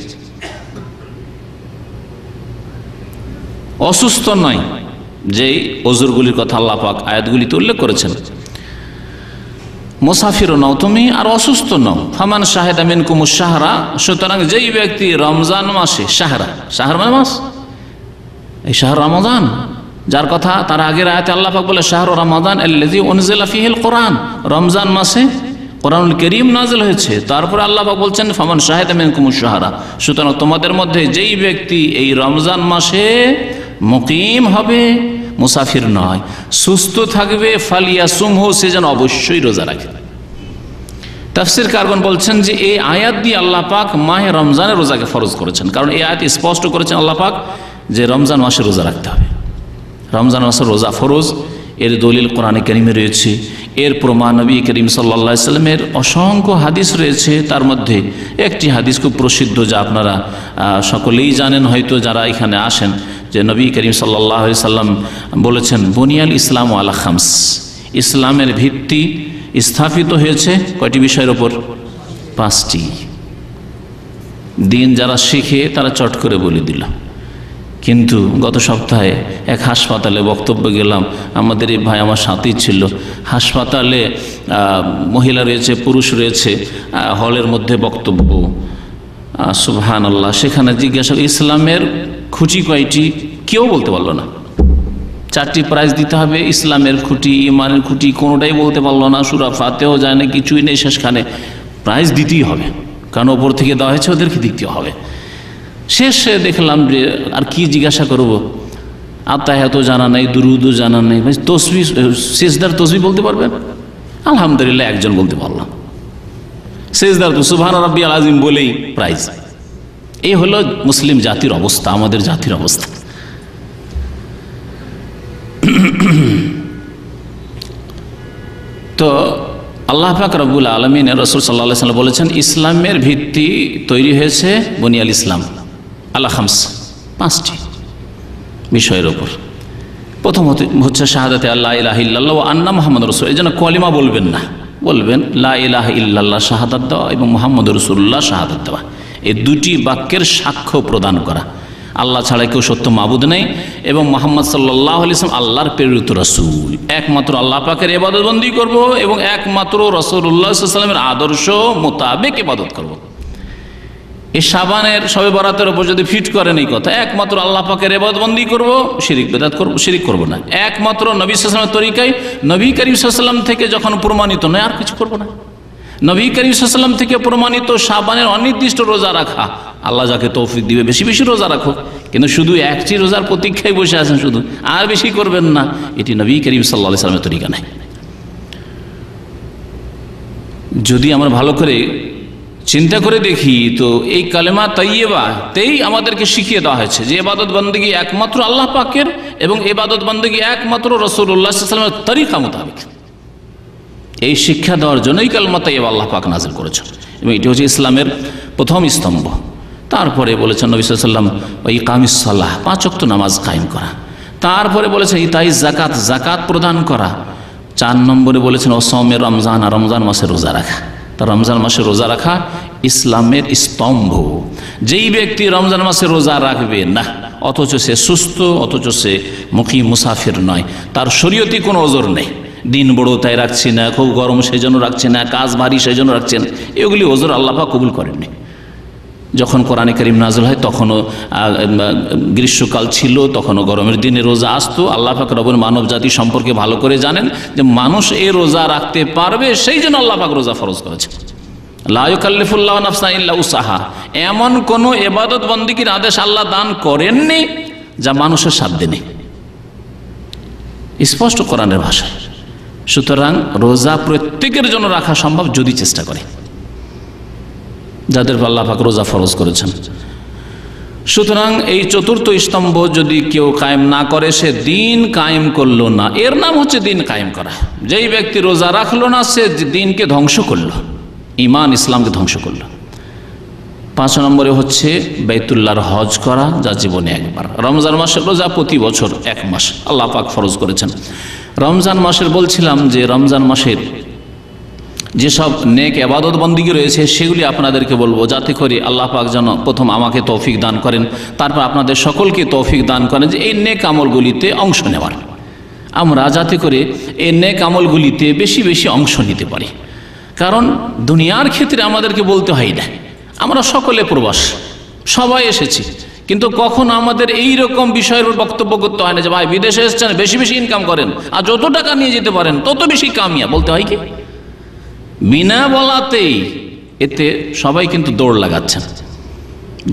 Speaker 5: অসুস্থ নয়, যেই ওজুরগুলির কথা আল্লাহ পাক আয়াতগুলিতে উল্লেখ করেছেন। মুসাফিরও নও তুমি আর অসুস্থ নও। ফামান শাহেদা মিনকুমুশ শাহরা, সুতরাং যেই ব্যক্তি রমজান মাসে, শাহরা শাহর মানে মাস, এই শাহর রমজান যার কথা তার আগের আয়াতে আল্লাহ পাক বলে শাহরু রমাদান আল্লাযী উনজিলা ফীহিল কোরআন, রমজান মাসে কোরআনুল কারীম নাযিল হয়েছে। তারপরে আল্লাহ পাক বলছেন ফামান শাহেদা মিনকুমুশ শাহরা, সুতরাং তোমাদের মধ্যে যেই ব্যক্তি এই রমজান মাসে মুকিম হবে, মুসাফির নয়, সুস্থ থাকবে, ফালিয়াসুমহু, সে যেন অবশ্যই রোজা রাখে। তাফসীর কারগণ বলছেন যে এই আয়াত দিয়ে আল্লাহ পাক মাহে রমজানের রোজাকে ফরজ করেছেন, কারণ এই আয়াত স্পষ্ট করেছেন আল্লাহ পাক যে রমজান মাসে রোজা রাখতে হবে। রমজান মাসের রোজা ফরজ, এর দলিল কোরআনে কারিমে রয়েছে, এর প্রমাণ নবী করিম সাল্লাল্লাহু আলাইহি সাল্লামের অসংখ্য হাদিস রয়েছে। তার মধ্যে একটি হাদিস খুব প্রসিদ্ধ, যা আপনারা সকলেই জানেন হয়তো যারা এখানে আসেন, যে নবী করিম সাল্লাল্লাহু আলাইহি সাল্লাম বলেছেন বুনিয়াল ইসলাম আলা খামস, ইসলামের ভিত্তি স্থাপিত হয়েছে কয়টি বিষয়ের ওপর? 5টি। দিন যারা শিখে তারা চট করে বলে দিল, কিন্তু গত সপ্তাহে এক হাসপাতালে বক্তব্য গেলাম, আমাদের এই ভাই আমার সাথেই ছিল, হাসপাতালে মহিলা রয়েছে, পুরুষ রয়েছে, হলের মধ্যে বক্তব্য, সুবহানাল্লাহ। সেখানে জিজ্ঞাসা ইসলামের খুঁটি কয়টি, কেউ বলতে পারলো না। 4টি প্রাইজ দিতে হবে, ইসলামের খুঁটি, ইমানের খুঁটি কোনোটাই বলতে পারলো না, সূরা ফাতিহাও যায় না, কিছুই নেই, শেষখানে প্রাইজ দিতেই হবে, কারণ ওপর থেকে দেওয়া হয়েছে, ওদেরকে দিতে হবে। শেষে দেখলাম যে আর কি জিজ্ঞাসা করবো, আত্তাহিয়াতও জানা নেই, দুরুদও জানা নেই, তসবিহ, সিজদার তসবিহ বলতে পারবেন? আলহামদুলিল্লাহ একজন বলতে পারলাম, সিজদার তো সুবহান রাব্বিয়াল আযীম বলেই প্রাইজ। এই হলো মুসলিম জাতির অবস্থা, আমাদের জাতির অবস্থা। তো আল্লাহ পাক রব্বুল আলামিন রাসূল সাল্লাল্লাহু আলাইহি ওয়াসাল্লাম বলেছেন ইসলামের ভিত্তি তৈরি হয়েছে বুনিয়াল ইসলাম আলা খামস, 5টি বিষয়ের উপর। প্রথম হচ্ছে শাহাদাতে আল্লা ইলাহা ইল্লাল্লাহ ওয়া আন্না মুহাম্মাদুর রাসূল। এই জন্য কলিমা বলবেন না, বলবেন লা ইলাহা ইল্লাল্লাহ শাহাদাত দেওয়া এবং মুহাম্মাদুর রাসূলুল্লাহ শাহাদাত দেওয়া, এই 2টি বাক্যের সাক্ষ্য প্রদান করা আল্লাহ ছাড়া কেউ সত্য মাবুদ নেই এবং মুহাম্মদ সাল্লাল্লাহু আলাইহি ওয়াসাল্লাম আল্লাহর প্রেরিত রাসূল। একমাত্র আল্লাহ পাকের ইবাদত বন্দি করব এবং একমাত্র রাসূলুল্লাহ সাল্লাল্লাহু আলাইহি ওয়াসাল্লামের আদর্শ মোতাবেক ইবাদত করব। এই শাবানের শবে বরাতের উপর যদি ফিট করেন এই কথা, একমাত্র আল্লাহ পাকের ইবাদত বন্দি করব, শিরিক বিদআত করব, শিরিক করব না, একমাত্র নবী সাল্লাল্লাহু আলাইহি ওয়াসাল্লামের তরিকায়, নবী করিম সাল্লাল্লাহু আলাইহি ওয়াসাল্লাম থেকে যখন প্রমাণিত নয় আর কিছু করব না। নবী করিম সাল্লাল্লাহু আলাইহি ওয়াসাল্লাম থেকে প্রমাণিত শাবানের অনির্দিষ্ট রোজা রাখা, আল্লাহ যাকে তৌফিক দিবে বেশি বেশি রোজা রাখো, কিন্তু শুধু একটি রোজার প্রতীক্ষায় বসে আছেন শুধু, আর বেশি করবেন না, এটি নবী করিম সাল্লাল্লাহু আলাইহি ওয়াসাল্লামের তরিকা নাই। যদি আমরা ভালো করে চিন্তা করে দেখি তো এই কালেমা তাইয়্যিবাতেই আমাদেরকে শিখিয়ে দেওয়া হয়েছে যে ইবাদত বন্দেগী একমাত্র আল্লাহ পাকের এবং ইবাদত বন্দেগী একমাত্র রাসূলুল্লাহ সাল্লাল্লাহু আলাইহি ওয়াসাল্লামের তরিকা মোতাবেক। এই শিক্ষা দেওয়ার জন্যই কালেমা তাইয়্যিবা আল্লাহ পাক নাযিল করেছেন এবং এটি হচ্ছে ইসলামের প্রথম স্তম্ভ। তারপরে বলেছেন নবী সাল্লাল্লাহু আলাইহি ওয়াসাল্লাম ওয়া ইকামিস সালাহ, 5 ওয়াক্ত নামাজ কায়েম করা। তারপরে বলেছেন ইতাইজ যাকাত, যাকাত প্রদান করা। 4 নম্বরে বলেছেন ওয়াসওমে রমজান, রমজান মাসে রোজা রাখা। তা রমজান মাসে রোজা রাখা ইসলামের স্তম্ভ। যেই ব্যক্তি রমজান মাসে রোজা রাখবে না, অথচ সে সুস্থ, অথচ সে মুকিম মুসাফির নয়, তার শরীয়তি কোনো ওজর নেই, দিন বড় তাই রাখছি না, খুব গরম সেই জন্য রাখছি না, কাজ ভারী সেই জন্য রাখছি না, এগুলি ওজর আল্লাহ পাক কবুল করেননি। যখন কোরআনে কারীম নাযিল হয় তখনও গ্রীষ্মকাল ছিল, তখনও গরমের দিনে রোজা আসতো। আল্লাহ পাক রব্বুল মানব জাতি সম্পর্কে ভালো করে জানেন যে মানুষ এই রোজা রাখতে পারবে, সেই জন্য আল্লাহ পাক রোজা ফরজ করেছেন। লা ইউকাল্লিফুল্লাহু নাফসান ইল্লা উসআহা, এমন কোনো ইবাদত বন্দেগীর আদেশ আল্লাহ দান করেননি যা মানুষের সাধ্যে নেই, স্পষ্ট কোরআনের ভাষায়। সুতরাং রোজা প্রত্যেকের জন্য রাখা সম্ভব যদি চেষ্টা করে, যাদের আল্লাহ পাক রোজা ফরজ করেছেন। সুতরাং এই 4র্থ স্তম্ভ যদি কেউ কায়েম না করে, সে দিন কায়েম করলো না। এর নাম হচ্ছে দিন কায়েম করা। যেই ব্যক্তি রোজা রাখলো না, সে দিনকে ধ্বংস করলো, ঈমান ইসলামকে ধ্বংস করলো। 5 নম্বরে হচ্ছে বাইতুল্লাহর হজ করা, যা জীবনে একবার। রমজান মাসের রোজা প্রতি বছর 1 মাস আল্লাহ পাক ফরজ করেছেন। রমজান মাসের বলছিলাম যে রমজান মাসের যেসব নেক ইবাদত বন্দেগী রয়েছে সেগুলি আপনাদেরকে বলবো, যাতে করে আল্লাহ পাক যেন প্রথম আমাকে তৌফিক দান করেন, তারপর আপনাদের সকলকে তৌফিক দান করেন যে এই নেক আমলগুলিতে অংশ নেওয়ার। আমরা যাতে করে এই নেক আমলগুলিতে বেশি বেশি অংশ নিতে পারি। কারণ দুনিয়ার ক্ষেত্রে আমাদেরকে বলতে হয় না, আমরা সকলে প্রবাস, সবাই এসেছি, কিন্তু কখনো আমাদের এই রকম বিষয়ের বক্তব্য করতে হয় না যে ভাই বিদেশে এসেছেন, বেশি বেশি ইনকাম করেন, আর যত টাকা নিয়ে যেতে পারেন তত বেশি কামিয়া, বলতে হয় কি? বিনা বলাতেই এতে সবাই কিন্তু দৌড় লাগাচ্ছেন,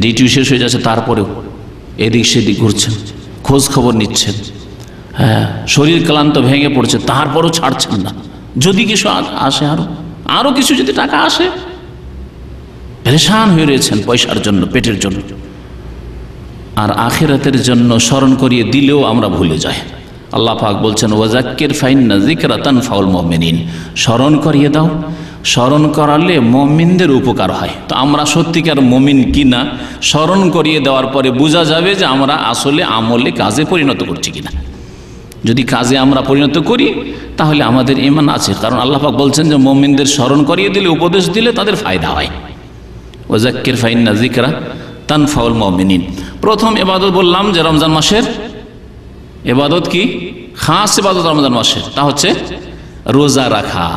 Speaker 5: ডিউটি শেষ হয়ে যাচ্ছে তারপরেও এদিক সেদিক ঘুরছেন, খোঁজ খবর নিচ্ছেন, হ্যাঁ, শরীর ক্লান্ত ভেঙে পড়ছে তারপরও ছাড়ছেন না। যদি কিছু আসে, আরো কিছু যদি টাকা আসে, পেরেশান হয়ে রয়েছেন পয়সার জন্য, পেটের জন্য। আর আখিরাতের জন্য স্মরণ করিয়ে দিলেও আমরা ভুলে যাই। আল্লাহ পাক বলছেন ওয়াজাক্কির ফাইন্না যিকরা তানফাউল মুমিনিন, স্মরণ করিয়ে দাও, স্মরণ করালে মুমিনদের উপকার হয়। তো আমরা সত্যিকার মুমিন কিনা স্মরণ করিয়ে দেওয়ার পরে বোঝা যাবে যে আমরা আসলে আমলে কাজে পরিণত করছি কিনা। যদি কাজে আমরা পরিণত করি তাহলে আমাদের ঈমান আছে, কারণ আল্লাহ পাক বলছেন যে মুমিনদের স্মরণ করিয়ে দিলে, উপদেশ দিলে তাদের ফায়দা হয়। ওয়াজাক্কির ফাইন্না যিকরা তানফাউল মুমিনিন। প্রথম ইবাদত বললাম যে রমজান মাসের ইবাদত কি, খাস ইবাদত রমজান মাসের, তা হচ্ছে রোজা রাখা,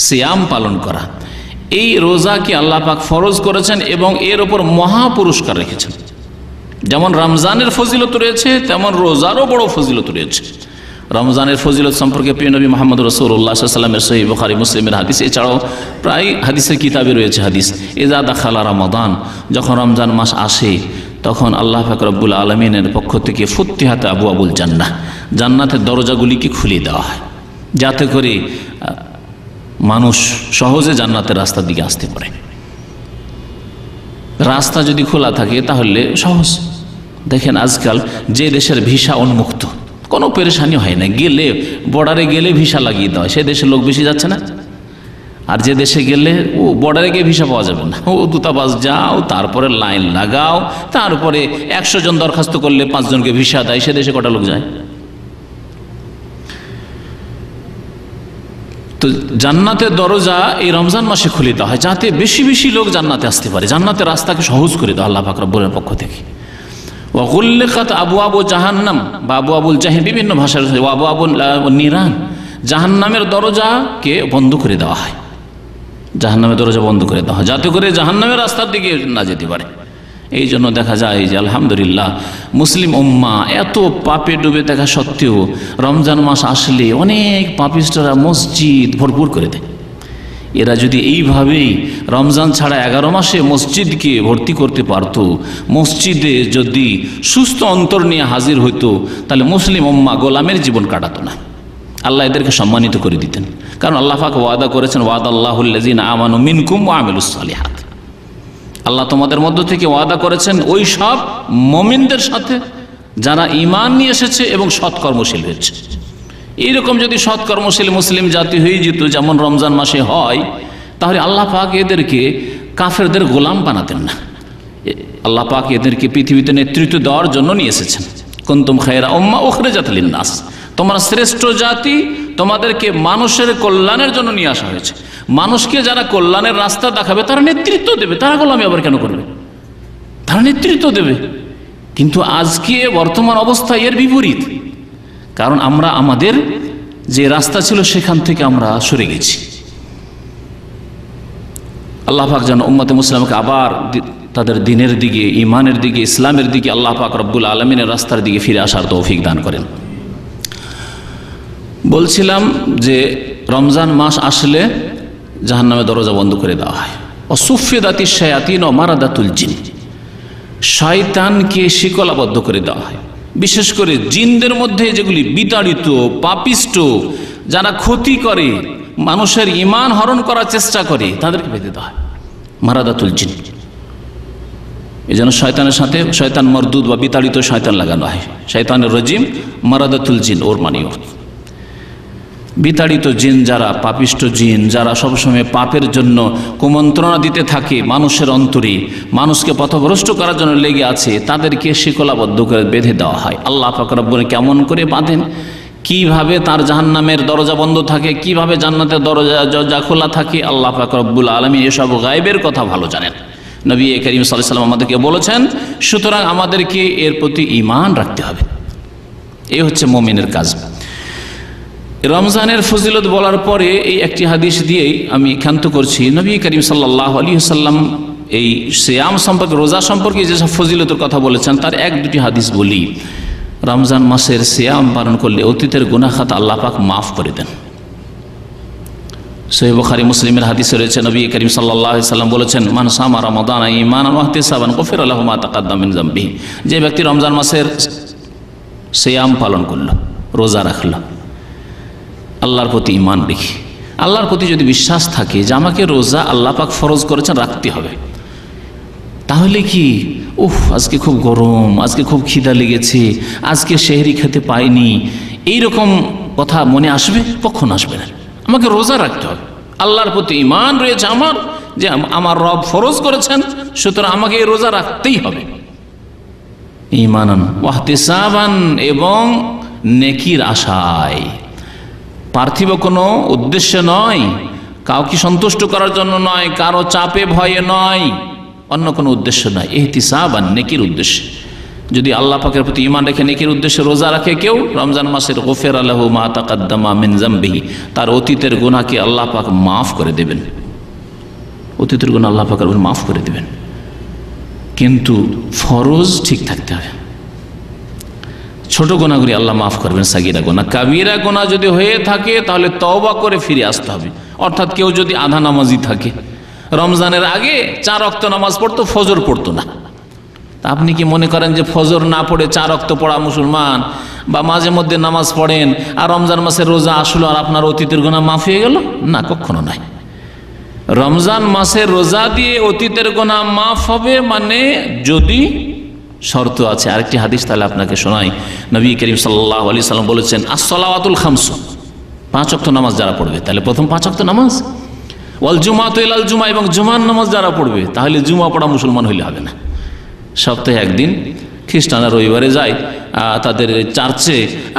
Speaker 5: সিয়াম পালন করা। এই রোজাকে আল্লাহ পাক ফরজ করেছেন এবং এর উপর মহা পুরস্কার রেখেছেন। যেমন রমজানের ফজিলত রয়েছে তেমন রোজারও বড় ফজিলত রয়েছে। রমজানের ফজিলত সম্পর্কে প্রিয় নবী মুহাম্মদ রাসূলুল্লাহ সাল্লাল্লাহু আলাইহি ওয়াসাল্লামের সহিহ বুখারী মুসলিমের হাদিস, এছাড়াও প্রায় হাদিসের কিতাবে রয়েছে হাদিস, ইজা দাখালা রমাদান, যখন রমজান মাস আসে তখন আল্লাহ পাক রব্বুল আলামিনের পক্ষ থেকে ফুত্তিহাত আবওয়াবুল জান্নাহ, জান্নাতের দরজাগুলিকে খুলে দেওয়া হয়, যাতে করে মানুষ সহজে জান্নাতের রাস্তার দিকে আসতে পারে। রাস্তা যদি খোলা থাকে তাহলে সহজ। দেখেন আজকাল যে দেশের ভিসা উন্মুক্ত, কোনো পেরেশানি হয় না, গেলে বর্ডারে গেলে ভিসা লাগিয়ে দেওয়া হয়, সে দেশের লোক বেশি যাচ্ছে না। আর যে দেশে গেলে ও বর্ডারে গিয়ে ভিসা পাওয়া যাবে না, ও দূতাবাস যাও, তারপরে লাইন লাগাও, তারপরে 100 জন দরখাস্ত করলে 5 জনকে ভিসা দেয়, সে দেশে কটা লোক যায়? তো জান্নাতের দরজা এই রমজান মাসে খুলে দেওয়া হয়, যাতে বেশি বেশি লোক জান্নাতে আসতে পারে, জান্নাতের রাস্তাকে সহজ করে দেওয়া আল্লাহ পাক রব্বুলের পক্ষ থেকে। ওয়াগুল্লিকাত আবওয়াবু জাহান্নাম বা আবওয়াবুল জাহিম, বিভিন্ন ভাষার আবওয়াবুল নিরান, জাহান্নামের দরজাকে বন্ধ করে দেওয়া হয়, জাহান্নামের দরজা বন্ধ করে দেওয়া হয়, যাতে করে জাহান্নামের রাস্তার দিকে না যেতে পারে। এই জন্য দেখা যায় যে আলহামদুলিল্লাহ মুসলিম উম্মাহ এত পাপে ডুবে থাকা সত্ত্বেও রমজান মাস আসলে অনেক পাপিষ্টরা মসজিদ ভরপুর করে দেয়। এরা যদি এইভাবেই রমজান ছাড়া 11 মাসে মসজিদকে ভর্তি করতে পারত, মসজিদে যদি সুস্থ অন্তর নিয়ে হাজির হইতো, তাহলে মুসলিম উম্মাহ গোলামের জীবন কাটাতো না, আল্লাহ এদেরকে সম্মানিত করে দিতেন। কারণ আল্লাহ পাক ওয়াদা করেছেন, ওয়াদাল্লাহুল্লাযিনা আমানু মিনকুম ওয়া আমিলুস সালিহাত, আল্লাহ তোমাদের মধ্য থেকে ওয়াদা করেছেন ওই সব মুমিনদের সাথে যারা ঈমান নিয়ে এসেছে এবং সৎকর্মশীল হয়েছে। এইরকম যদি সৎকর্মশীল মুসলিম জাতি হয়ে যেত যেমন রমজান মাসে হয়, তাহলে আল্লাহ পাক এদেরকে কাফেরদের গোলাম বানাতেন না। আল্লাহ পাক এদেরকে পৃথিবীতে নেতৃত্ব দেওয়ার জন্য নিয়ে এসেছেন। কুনতুম খায়রা উম্মাহ উখরিজাত লিন-নাস, তোমরা শ্রেষ্ঠ জাতি, তোমাদেরকে মানুষের কল্যাণের জন্য নিয়ে আসা হয়েছে। মানুষকে যারা কল্যাণের রাস্তা দেখাবে তারা নেতৃত্ব দেবে, তারা গোলামি আবার কেন করবে? তারা নেতৃত্ব দেবে। কিন্তু আজকে বর্তমান অবস্থা এর বিপরীত, কারণ আমরা আমাদের যে রাস্তা ছিল সেখান থেকে আমরা সরে গেছি। আল্লাহ পাক যেন উম্মতে মুসলিমকে আবার তাদের দ্বীনের দিকে, ঈমানের দিকে, ইসলামের দিকে, আল্লাহ পাক রব্বুল আলামিনের রাস্তার দিকে ফিরে আসার তৌফিক দান করেন। বলছিলাম যে রমজান মাস আসলে জাহান্নামের দরজা বন্ধ করে দেওয়া হয়। অসুফিদাতিশ শায়াতিন ও মারাদাতুল জিন, শয়তানকে শিকলাবদ্ধ করে দেওয়া হয়। বিশেষ করে জিনদের মধ্যে যেগুলি বিতাড়িত, পাপিষ্ট, যারা ক্ষতি করে, মানুষের ঈমান হরণ করার চেষ্টা করে, তাদেরকে বেঁধে দেওয়া হয় মারাদাতুল জিন। এই জন্য শয়তানের সাথে শয়তান মরদুদ বা বিতাড়িত শয়তান লাগানো হয়। শয়তানের রজিম, মারাদাতুল জিন, ওর মানে বিতাড়িত জিন যারা, পাপিষ্ট জিন যারা সবসময় পাপের জন্য কুমন্ত্রণা দিতে থাকে মানুষের অন্তরে, মানুষকে পথভ্রষ্ট করার জন্য লেগে আছে, তাদেরকে শিকলাবদ্ধ করে বেঁধে দেওয়া হয়। আল্লাহ পাক রব্বুল কেমন করে বাঁধেন, কিভাবে তার জাহান্নামের দরজা বন্ধ থাকে, কিভাবে জান্নাতের দরজা খোলা থাকে, আল্লাহ পাক রব্বুল আলামিন এসব গায়বের কথা ভালো জানেন। নবী করিম সাল্লাল্লাহু আলাইহি ওয়াসাল্লাম আমাদেরকে বলেছেন, সুতরাং আমাদেরকে এর প্রতি ঈমান রাখতে হবে। এই হচ্ছে মুমিনের কাজ। রমজানের ফজিলত বলার পরে এই একটি হাদিস দিয়েই আমি ক্ষান্ত করছি। নবী করিম সাল্লাল্লাহু আলাইহি ওয়াসাল্লাম এই সিয়াম সম্পর্কে, রোজা সম্পর্কে যেসব ফজিলতের কথা বলেছেন তার এক দুটি হাদিস বলি। রমজান মাসের সিয়াম পালন করলে অতীতের গুনাহ খাতা আল্লাহ পাক মাফ করে দেন। সহিহ বুখারী মুসলিমের হাদিসে রয়েছে, নবী করিম সাল্লাল্লাহু আলাইহি ওয়াসাল্লাম বলেছেন, মান সামা রমাদান ঈমানান ওয়া ইহতিসাবান গুফিরা লাহু মা তাকাদ্দাম মিন যামবিহি। যে ব্যক্তি রমজান মাসের সিয়াম পালন করলো, রোজা রাখলো, আল্লাহর প্রতি ঈমান রেখে, আল্লাহর প্রতি যদি বিশ্বাস থাকে যে আমাকে রোজা আল্লাহ পাক ফরজ করেছেন, রাখতে হবে, তাহলে কি আজকে খুব গরম, আজকে খুব খিদা লেগেছে, আজকে সেহরি খেতে পাইনি, এইরকম কথা মনে আসবে? কখন আসবে না। আমাকে রোজা রাখতে হবে, আল্লাহর প্রতি ঈমান রয়েছে আমার, যে আমার রব ফরজ করেছেন, সুতরাং আমাকে এই রোজা রাখতেই হবে। ঈমানান ওয়া ইহতিসাবান, এবং নেকির আশায়, পার্থিব কোনো উদ্দেশ্য নয়, কাউকে সন্তুষ্ট করার জন্য নয়, কারো চাপে ভয়ে নয়, অন্য কোনো উদ্দেশ্য নয়। ইহতিসাবান, নেকির উদ্দেশ্যে। যদি আল্লাহ পাকের প্রতি ঈমান রেখে নেকির উদ্দেশ্যে রোজা রাখে কেউ, রমজান মাসের গুফিরা লাহু মা তাকাদ্দামা মিন যামবিহি, তার অতীতের গুনাহকে আল্লাহ পাক মাফ করে দেবেন। অতীতের গুনাহ আল্লাহ পাক মাফ করে দেবেন, কিন্তু ফরজ ঠিক থাকতে হবে। ছোট গুনাহগুলি আল্লাহ মাফ করবেন, সাগীরা গুনাহ। কাবীরা গুনাহ যদি হয়ে থাকে তাহলে তওবা করে ফিরে আসতে হবে। অর্থাৎ কেউ যদি আধা নামাজি থাকে, রমজানের আগে 4 ওয়াক্ত নামাজ পড়তো, ফজর পড়তো না, তা আপনি কি মনে করেন যে ফজর না পড়ে 4 ওয়াক্ত পড়া মুসলমান, বা মাঝে মধ্যে নামাজ পড়েন আর রমজান মাসের রোজা আসলো আর আপনার অতীতের গুনাহ মাফ হয়ে গেল? না, কখনো নয়। রমজান মাসের রোজা দিয়ে অতীতের গুনাহ মাফ হবে, মানে যদি শর্ত আছে। আরেকটি হাদিস তাহলে আপনাকে শোনাই। নবী করিম সাল্লাল্লাহু আলাইহি ওয়াসাল্লাম বলেছেন, আস-সালাওয়াতুল খামসু, 5 ওয়াক্ত নামাজ যারা পড়বে, তাহলে প্রথম 5 ওয়াক্ত নামাজ, ওয়াল জুমাতু ইলাল জুমা, এবং জুমার নামাজ যারা পড়বে, তাহলে জুমা পড়া মুসলমান হইলে হবে না। সপ্তাহে একদিন খ্রিস্টানরা রবিবারে যায় তাদের চার্চে,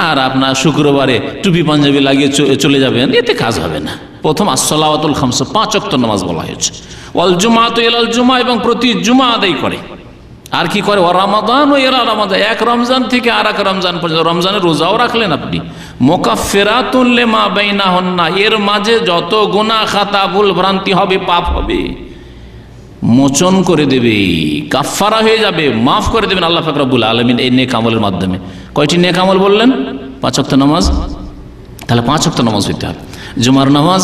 Speaker 5: আর আপনার শুক্রবারে টুপি পাঞ্জাবি লাগিয়ে চলে যাবেন, এতে কাজ হবে না। প্রথম আস-সালাওয়াতুল খামসু, 5 ওয়াক্ত নামাজ বলা হয়েছে। ওয়াল জুমাতু ইলাল জুমা, এবং প্রতি জুমা আদায় করে। আর কি করে? ওয়া রমাদান ও ইলা রমাদান, এক রমজান থেকে আর এক রমজান পর্যন্ত রমজানের রোজাও রাখলেন আপনি। মুকাফফিরাতুন লিমা বাইনাহুন্না, এর মাঝে যত গুনাহ খাতা ভুল ভ্রান্তি হবে, পাপ হবে, মোচন করে দেবে, কাফফারা হয়ে যাবে, মাফ করে দেবেন আল্লাহ পাক রব্বুল আলামিন এই নেক আমলের মাধ্যমে। কয়টি নেক আমল বললেন? 5 ওয়াক্ত নামাজ, তাহলে 5 ওয়াক্ত নামাজ হইতে হবে। জুমার নামাজ,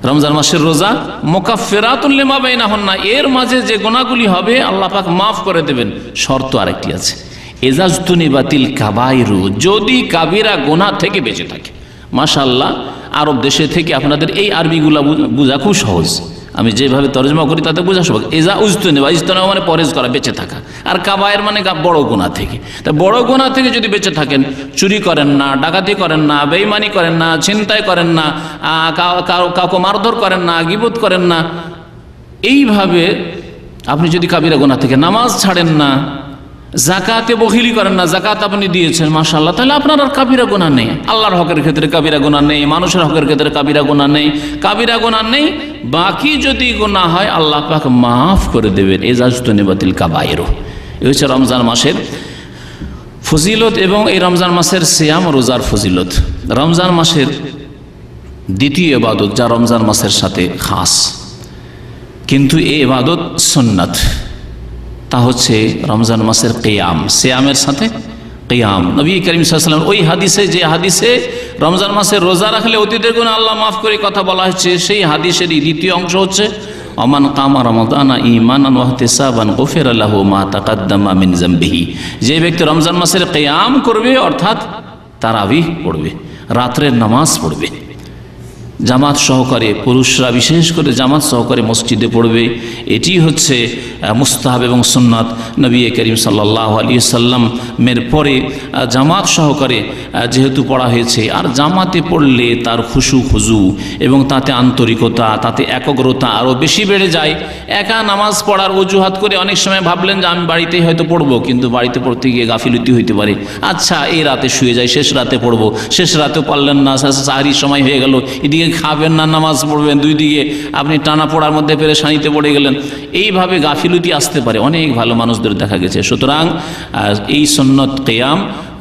Speaker 5: রমজান মাসের রোজা, মুকাফফিরাতুন লিমা বাইনাহুন্না, এর মাঝে যে গুনাহগুলি হবে আল্লাহ পাক মাফ করে দেবেন। শর্ত আরেকটি আছে, ইজাজতুনিবাতিল কাবাইরু, যদি কাবিরা গুনাহ থেকে বেঁচে থাকে। মাশাআল্লাহ, আরব দেশে থেকে আপনাদের এই আরবিগুলা বোঝা খুব সহজ, আমি যেভাবে তর্জমা করি তাতে বোঝা সহজ। ইজাজতুনিবা, ইজতিনাব মানে পরহেজ করা, বেঁচে থাকা, আর কাবায়ের মানে বড় গুনাহ থেকে। তা বড় গুনাহ থেকে যদি বেঁচে থাকেন, চুরি করেন না, ডাকাতি করেন না, বেঈমানি করেন না, ছিনতাই করেন না, কাউকে মারধর করেন না, গীবত করেন না, এইভাবে আপনি যদি কাবিরা গুনাহ থেকে, নামাজ ছাড়েন না, যাকাতে বখিলি করেন না, যাকাত আপনি দিয়েছেন, মাশাআল্লাহ, তাহলে আপনার আর কাবিরা গুনাহ নেই। আল্লাহর হকের ক্ষেত্রে কাবিরা গুনাহ নেই, মানুষের হকের ক্ষেত্রে কাবিরা গুনাহ নেই, কাবিরা গুনাহ নেই। বাকি যদি গুনাহ হয় আল্লাহ পাক মাফ করে দেবেন। ইজাজতুনিবাতিল কাবাইরু, এই হচ্ছে রমজান মাসের ফজিলত এবং এই রমজান মাসের সিয়াম রোজার ফজিলত। রমজান মাসের দ্বিতীয় ইবাদত যা রমজান মাসের সাথে খাস, কিন্তু এই ইবাদত সুন্নাত, তা হচ্ছে রমজান মাসের কিয়াম, সিয়ামের সাথে কিয়াম। নবী করিম সাল্লাল্লাহু আলাইহি ওয়াসাল্লাম ওই হাদিসে, যে হাদিসে রমজান মাসের রোজা রাখলে অতীতের গুনাহ আল্লাহ মাফ করে কথা বলা হয়েছে, সেই হাদিসেরই দ্বিতীয় অংশ হচ্ছে, ওমান কামা রমাদানা ঈমানান ওয়া ইহতিসাবান গুফিরা লাহু মা তাকাদ্দামা মিন যামবিহি, যে ব্যক্তি রমজান মাসের কিয়াম করবে, অর্থাৎ তারাবিহ পড়বে, রাত্রের নামাজ পড়বে, জামাত সহকারে, পুরুষরা বিশেষ করে জামাত সহকারে মসজিদে পড়বে। এটি হচ্ছে মুস্তাহাব এবং সুন্নাত। নবী করিম সাল্লাল্লাহু আলাইহি সাল্লামের পরে জামাত সহকারে যেহেতু পড়া হয়েছে, আর জামাতে পড়লে তার খুশু খুজু এবং তাতে আন্তরিকতা, তাতে একাগ্রতা আরও বেশি বেড়ে যায়। একা নামাজ পড়ার অজুহাত করে অনেক সময় ভাবলেন যে আমি বাড়িতেই হয়তো পড়বো, কিন্তু বাড়িতে পড়তে গিয়ে গাফিলতি হইতে পারে। আচ্ছা, এই রাতে শুয়ে যাই, শেষ রাতে পড়বো, শেষ রাতেও পারলেন না, সাহরির সময় হয়ে গেল, এদিকে খাবেন না নামাজ পড়বেন, দুই দিকে আপনি টানা পড়ার মধ্যে পেরেশানিতে পড়ে গেলেন। এইভাবে গাফিলতি আসতে পারে, অনেক ভালো মানুষদের দেখা গেছে। সুতরাং এই সুন্নত কিয়াম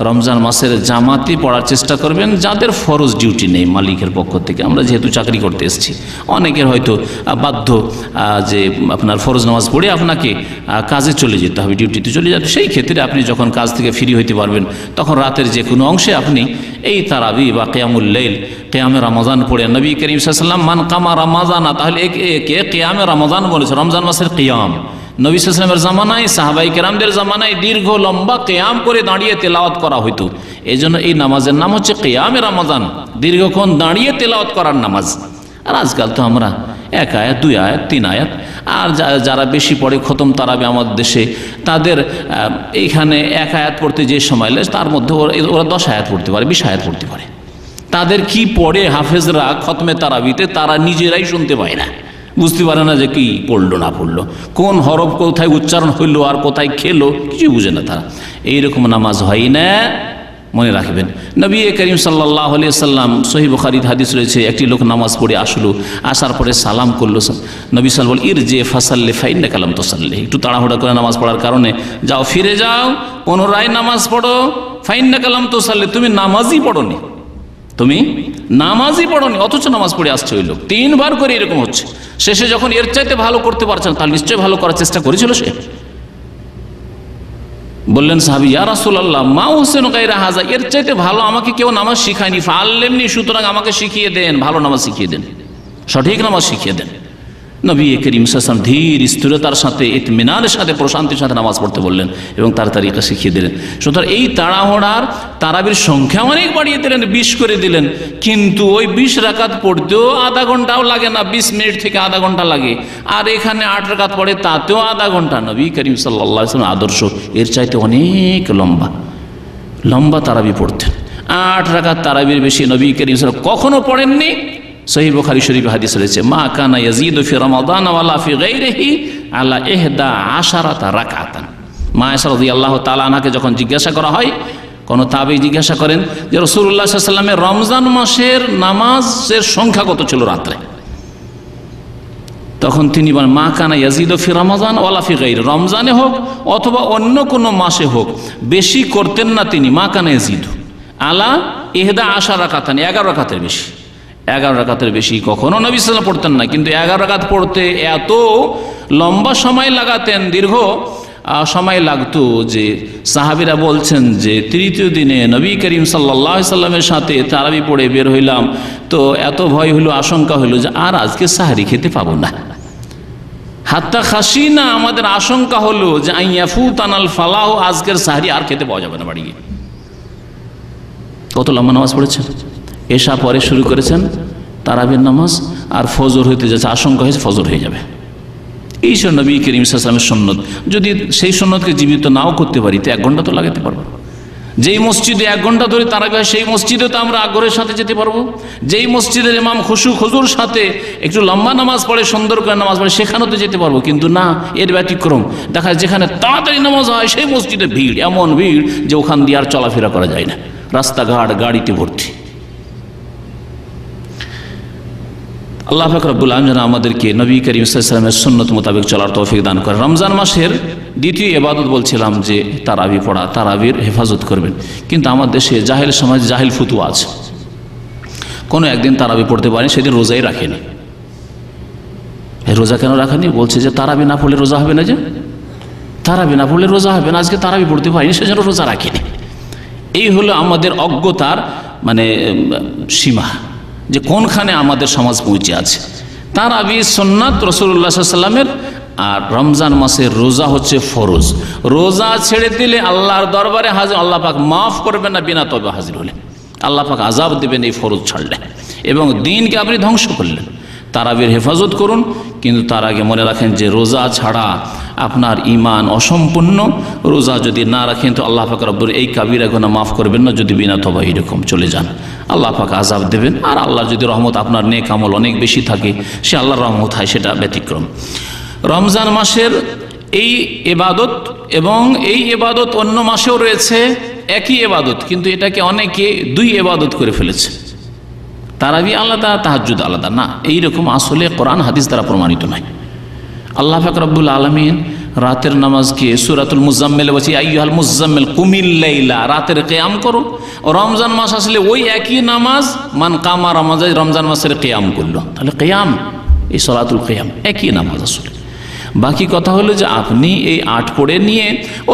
Speaker 5: রমজান মাসের জামাতে পড়ার চেষ্টা করবেন, যাদের ফরজ ডিউটি নেই মালিকের পক্ষ থেকে। আমরা যেহেতু চাকরি করতে এসেছি, অনেকের হয়তো বাধ্য যে আপনার ফরজ নামাজ পড়ে আপনাকে কাজে চলে যেতে হবে, ডিউটিতে চলে যেতে। সেই ক্ষেত্রে আপনি যখন কাজ থেকে ফ্রি হইতে পারবেন, তখন রাতের যে কোনো অংশে আপনি এই তারাবি বা কিয়ামুল লাইল, কিয়ামে রমজান পড়ে। নবী করিম সাল্লাল্লাহু আলাইহি ওয়াসাল্লাম মান কামা রমাজানা, তাহলে একে কিয়ামে রমজান বলেছে, রমজান মাসের কিয়াম। নবী সাল্লাল্লাহু আলাইহি ওয়াসাল্লামের জামানায়, সাহাবায়ে কেরামদের জামানায় দীর্ঘ লম্বা কিয়াম করে দাঁড়িয়ে তেলাওয়াত করা হইতো। এই জন্য এই নামাজের নাম হচ্ছে কিয়ামে রমজান, দীর্ঘক্ষণ দাঁড়িয়ে তেলাওয়াত করার নামাজ। আর আজকাল তো আমরা 1 আয়াত 2 আয়াত 3 আয়াত, আর যারা বেশি পড়ে খতম তারাবি আমাদের দেশে, তাদের এইখানে 1 আয়াত পড়তে যে সময় লাগে, তার মধ্যে ওরা 10 আয়াত পড়তে পারে, 20 আয়াত পড়তে পারে। তাদের কি পড়ে হাফেজরা খতমে তারাবিতে, তারা নিজেরাই শুনতে পায় না, বুঝতে পারে না যে কি পড়লো না পড়লো, কোন হরফ কোথায় উচ্চারণ হইলো আর কোথায় খেলো, কিছু বুঝে না তারা। এইরকম নামাজ হয় না, মনে রাখবেন। নবী করিম সাল্লাল্লাহু আলাইহি সাল্লাম, সহিহ বুখারীর হাদিস রয়েছে, একটি লোক নামাজ পড়ে আসলো, আসার পরে সালাম করলো। নবী সাল্লাল্লাহু আলাইহি ওয়াসাল্লাম, ইরজি ফাসাল্লি ফাইন্নাকা লাম তুসাল্লি, একটু তাড়াহুড়া করে নামাজ পড়ার কারণে যাও, ফিরে যাও, পুনরায় নামাজ পড়ো। ফাইন্নাকা লাম তুসাল্লি, তুমি নামাজই পড়োনি, তুমি নামাজই পড়োনি, অথচ নামাজ পড়ে আসছে ওই লোক। 3 বার করে এরকম হচ্ছে। শেষে যখন এর চাইতে ভালো করতে পারছেন, তাহলে নিশ্চয়ই ভালো করার চেষ্টা করেছিল সে। বললেন সাহাবী, ইয়া রাসূলুল্লাহ মা উহসিনু গায়রা হাযা, এর চাইতে ভালো আমাকে কেউ নামাজ শিখায়নি, ফাআল্লিমনি, সুতরাং আমাকে শিখিয়ে দেন, ভালো নামাজ শিখিয়ে দেন, সঠিক নামাজ শিখিয়ে দেন। নবী করিম সাল্লাল্লাহু আলাইহি ওয়াসাল্লাম ধীর স্থিরতার সাথে, ইতমিনানের সাথে, প্রশান্তির সাথে নামাজ পড়তে বললেন এবং তার তারিকা শিখিয়ে দিলেন। সুতরাং এই তাড়াহুড়ার তারাবির সংখ্যা অনেক বাড়িয়ে দিলেন, 20 করে দিলেন, কিন্তু ওই 20 রাকাত পড়তেও আধা ঘন্টাও লাগে না, 20 মিনিট থেকে আধা ঘন্টা লাগে। আর এখানে 8 রাকাত পড়ে, তাতেও আধা ঘন্টা। নবী করিম সাল্লাল্লাহু আলাইহি ওয়াসাল্লাম আদর্শ এর চাইতে অনেক লম্বা লম্বা তারাবি পড়তেন। 8 রাকাত তারাবির বেশি নবী করিম সাল্লাল্লাহু আলাইহি ওয়াসাল্লাম কখনো পড়েননি। সহিহ বুখারী শরীফে হাদিস রয়েছে, মা কানা ইয়াজিদু ফি রমাদান ওয়ালা ফি গায়রিহি আলা 11 রাকাতান। মা আয়েশা রাদিয়াল্লাহু তাআলা আনহাকে যখন জিজ্ঞাসা করা হয়, কোন তাবী জিজ্ঞাসা করেন যে রাসূলুল্লাহ সাল্লাল্লাহু আলাইহি ওয়াসাল্লামের রমজান মাসের নামাজের সংখ্যা কত ছিল রাত্রে, তখন তিনি বলেন, মা কানা ইয়াজিদু ফি রমাদান ওয়ালা ফি গায়রি, রমজানে হোক অথবা অন্য কোনো মাসে হোক বেশি করতেন না তিনি। মা কানা ইয়াজিদু আলা 11 রাকাতান, 11 রাকাতের বেশি। 11 রাকাতের বেশি কখনো নবী সাল্লাল্লাহু আলাইহি ওয়াসাল্লাম পড়তেন না, কিন্তু 11 রাকাত পড়তে এত লম্বা সময় লাগাতেন, দীর্ঘ সময় লাগতো যে সাহাবীরা বলছেন যে তৃতীয় দিনে নবী করিম সাল্লাল্লাহু আলাইহি সাল্লামের সাথে তারাবি পড়ে বের হইলাম, তো এত ভয় হইল, আশঙ্কা হইল যে আর আজকে সাহরি খেতে পাবো না। হাত্তা খাসিনা, আমাদের আশঙ্কা হলো যে আইয়াফুতানাল ফালাহ, আজকের সাহরি আর খেতে পাওয়া যাবে না বাড়ি গিয়ে। কত লম্বা নামাজ পড়েছেন। এশা পরে শুরু করেছেন তারাবির নামাজ, আর ফজর হইতে যাচ্ছে, আশঙ্কা হয়েছে ফজর হয়ে যাবে। এই সব নবী করিম সাল্লাল্লাহু আলাইহি ওয়াসাল্লামের সুন্নত। যদি সেই সুন্নতকে জীবিত নাও করতে পারি, তো 1 ঘন্টা তো লাগাতে পারবো। যেই মসজিদে 1 ঘন্টা ধরে তারাবি হয়, সেই মসজিদে তো আমরা আগ্রহের সাথে যেতে পারবো। যেই মসজিদের ইমাম খুশু খুজুর সাথে একটু লম্বা নামাজ পড়ে, সুন্দর করে নামাজ পড়ে, সেখানেও তো যেতে পারবো। কিন্তু না, এর ব্যতিক্রম দেখা যায়, যেখানে তাড়াতাড়ি নামাজ হয় সেই মসজিদে ভিড়, এমন ভিড় যে ওখান দিয়ে আর চলাফেরা করা যায় না, রাস্তাঘাট গাড়িতে ভর্তি। আল্লাহ পাক রব্বুল আলামিন আমাদেরকে নবী করিম সাল্লাল্লাহু আলাইহি ওয়াসাল্লামের সুন্নত মোতাবেক চলার তৌফিক দান করেন। রমজান মাসের দ্বিতীয় ইবাদত বলছিলাম যে তারাবি পড়া, তারাবির হেফাজত করবেন। কিন্তু আমার দেশে জাহেল সমাজ, জাহেল ফতুয়া আছে, কোনো একদিন তারাবি পড়তে পারেনি, সেদিন রোজাই রাখেনি। রোজা কেন রাখেনি? বলছে যে তারাবি না পড়লে রোজা হবে না, যে তারাবি না পড়লে রোজা হবে না, আজকে তারাবি পড়তে পারিনি, সেজন্য রোজা রাখেনি। এই হলো আমাদের অজ্ঞতার মানে সীমা, যে কোনখানে আমাদের সমাজ পৌঁছে আছে। তারাবি সুন্নাত রাসূলুল্লাহ সাল্লাল্লাহু আলাইহি ওয়াসাল্লামের, আর রমজান মাসের রোজা হচ্ছে ফরজ। রোজা ছেড়ে দিলে আল্লাহর দরবারে হাজির, আল্লাহ পাক মাফ করবেন না বিনা তওবা হাজির হলে, আল্লাহ পাক আযাব দেবেন এই ফরজ ছাড়লে। এবং দিনকে আপনি ধ্বংস করলেন। তারাবির হেফাজত করুন, কিন্তু তার আগে মনে রাখেন যে রোজা ছাড়া আপনার ঈমান অসম্পূর্ণ। রোজা যদি না রাখেন তো আল্লাহ পাক রব্বুল এই কাবিরা গুনাহ মাফ করবেন না। যদি বিনা তওবা এরকম চলে যান, আল্লাহ পাক আযাব দেবেন। আর আল্লাহর যদি রহমত, আপনার নেক আমল অনেক বেশি থাকে, সে আল্লাহর রহমত হয়, সেটা ব্যতিক্রম। রমজান মাসের এই ইবাদত এবং এই ইবাদত অন্য মাসেও রয়েছে, একই ইবাদত, কিন্তু এটাকে অনেকে দুই ইবাদত করে ফেলেছে। তারাবি আলাদা, তাহাজ্জুদ আলাদা না, এইরকম আসলে কোরআন হাদিস দ্বারা প্রমাণিত নয়। আল্লাহ পাক রব্বুল আলামিন রাতের নামাজকে সূরাতুল মুজাম্মিলে বলছে, আইয়ুহাল মুজাম্মিল কুমিল লাইলা, রাতের কিয়াম করো। রমজান মাস আসলে ওই একই নামাজ, মান কামা রমজান মাসের কিয়াম করলো, তাহলে কিয়াম, এই সলাতুল কিয়াম একই নামাজ আসলে। বাকি কথা হলো যে আপনি এই 8 পড়ে নিয়ে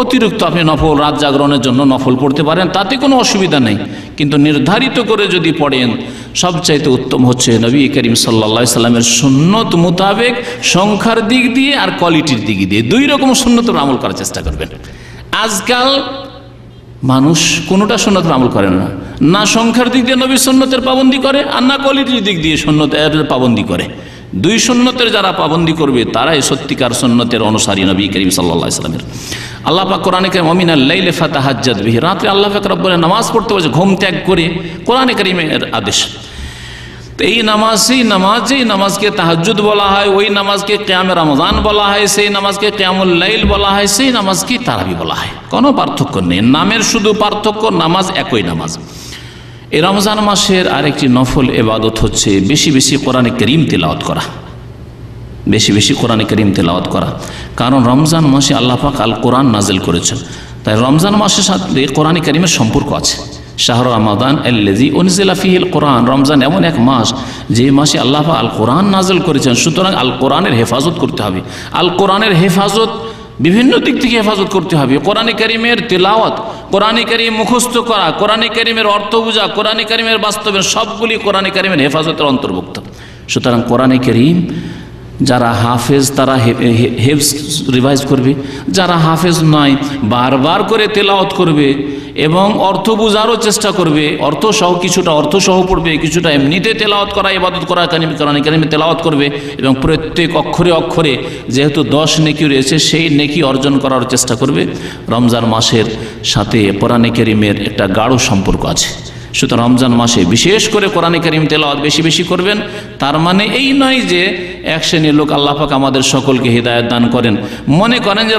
Speaker 5: অতিরিক্ত আপনি নফল, রাত জাগরণের জন্য নফল পড়তে পারেন, তাতে কোনো অসুবিধা নেই। কিন্তু নির্ধারিত করে যদি পড়েন, সবচাইতে উত্তম হচ্ছে নবী করিম সাল্লাল্লাহু আলাইহি সাল্লামের সুন্নত মোতাবেক, সংখ্যার দিক দিয়ে আর কোয়ালিটির দিক দিয়ে, দুই রকম সুন্নতের আমল করার চেষ্টা করবেন। আজকাল মানুষ কোনোটা সুন্নতের আমল করে না, না সংখ্যার দিক দিয়ে নবীর সুন্নতের পাবন্দি করে, আর না কোয়ালিটির দিক দিয়ে সুন্নতের পাবন্দি করে। দুই সুন্নতের যারা পাবন্দি করবে তারাই সত্যিকার সুন্নতের অনুসারী নবী করিম সাল্লাল্লাহু আলাইহি সাল্লামের। আল্লাহ পাক কোরআনে কারীমে মিনাল লাইলি ফাতাহাজ্জাদ বিহি, রাতে আল্লাহ পাক রব্বুল নামাজ পড়তে বলেছে, ঘুম ত্যাগ করে, কোরআনে কারীমের আদেশ। তো এই নামাজ, সেই নামাজ, যেই নামাজকে তাহাজ্জুদ বলা হয়, ওই নামাজকে কিয়ামে রমজান বলা হয়, সেই নামাজকে কিয়ামুল লাইল বলা হয়, সেই নামাজকে তারাবি বলা হয়। কোনো পার্থক্য নেই, নামের শুধু পার্থক্য, নামাজ একই নামাজ। এই রমজান মাসের আরেকটি নফল ইবাদত হচ্ছে বেশি বেশি কোরআনে কারীম তেলাওয়াত করা, বেশি বেশি কোরআনে কারীম তেলাওয়াত করা। কারণ রমজান মাসে আল্লাহ পাক আল কোরআন নাজিল করেছেন, তাই রমজান মাসের সাথে কোরআনে কারীমের সম্পর্ক আছে। শাহরু রমাদান আল্লাযী উনজিলা ফীহিল কোরআন, রমজান এমন এক মাস যে মাসে আল্লাহ পাক আল কোরআন নাজিল করেছেন। সুতরাং আল কোরআনের হেফাজত করতে হবে। আল কোরআনের হেফাজত বিভিন্ন দিক থেকে হেফাজত করতে হবে। কোরআনে কারীমের তেলাওয়াত, কোরআনে কারীম মুখস্থ করা, কোরআনে কারীমের অর্থ বোঝা, কোরআনে কারীমের বাস্তবের সবগুলি কোরআনে কারীমের হেফাজতের অন্তর্ভুক্ত। সুতরাং কোরআনে কারীম যারা হাফেজ তারা হেফজ রিভাইজ করবে, যারা হাফেজ নয় বারবার করে তেলাওয়াত করবে এবং অর্থ বোঝারও চেষ্টা করবে। অর্থ সহ, কিছুটা অর্থ সহ পড়বে, কিছুটা এমনিতে তেলাওয়াত করা, ইবাদত করা, কোরআনে কারীমে তেলাওয়াত করবে এবং প্রত্যেক অক্ষরে অক্ষরে যেহেতু 10 নেকি রয়েছে, সেই নেকি অর্জন করার চেষ্টা করবে। রমজান মাসের সাথে কোরআনে কারীমের একটা গাঢ় সম্পর্ক আছে। সুতরাং রমজান মাসে বিশেষ করে কোরআনে কারীম তেলাওয়াত বেশি বেশি করবেন। তার মানে এই নয় যে এক শ্রেণীর লোক, আল্লাহ পাক আমাদের সকলকে হিদায়াত দান করেন, মনে করেন যে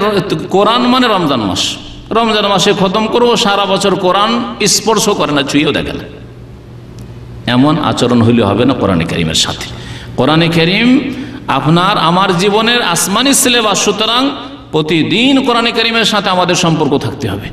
Speaker 5: কোরআন মানে রমজান মাস, রমজান মাসে খতম করবো, সারা বছর কোরআন স্পর্শ করে না, ছুঁয়েও দেখে না। এমন আচরণ হইলে হবে না কোরআনে কারীমের সাথে। কোরআনে কারীম আপনার আমার জীবনের আসমানি সিলেবাস। সুতরাং প্রতিদিন কোরআনে কারীমের সাথে আমাদের সম্পর্ক থাকতে হবে,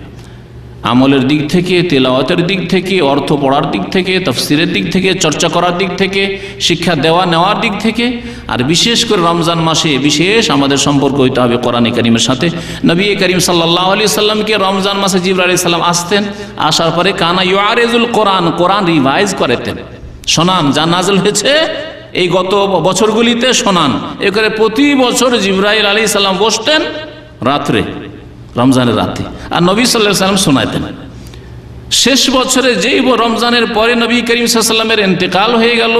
Speaker 5: আমলের দিক থেকে, তেলাওয়াতের দিক থেকে, অর্থ পড়ার দিক থেকে, তাফসিরের দিক থেকে, চর্চা করার দিক থেকে, শিক্ষা দেওয়া নেওয়ার দিক থেকে। আর বিশেষ করে রমজান মাসে বিশেষ আমাদের সম্পর্ক হইতে হবে কোরআনে কারীমের সাথে। নবী করিম সাল্লাল্লাহু আলাইহি সাল্লামকে রমজান মাসে জিবরাইল আলাইহিস সালাম আসতেন, আসার পরে কানা ইউআরিজুল কোরআন, কোরআন রিভাইজ করেতেন, শোনান যা নাযিল হয়েছে এই গত বছরগুলিতে শোনান। এ করে প্রতি বছর জিবরাইল আলাইহিস সালাম বসতেন রাত্রে, রমজানের রাতে, আর নবী সাল্লাল্লাহু আলাইহি সাল্লাম শোনাতেন। শেষ বছরে যেই রমজানের পরে নবী করিম সাল্লাল্লাহু আলাইহি সাল্লামের ইন্তেকাল হয়ে গেল,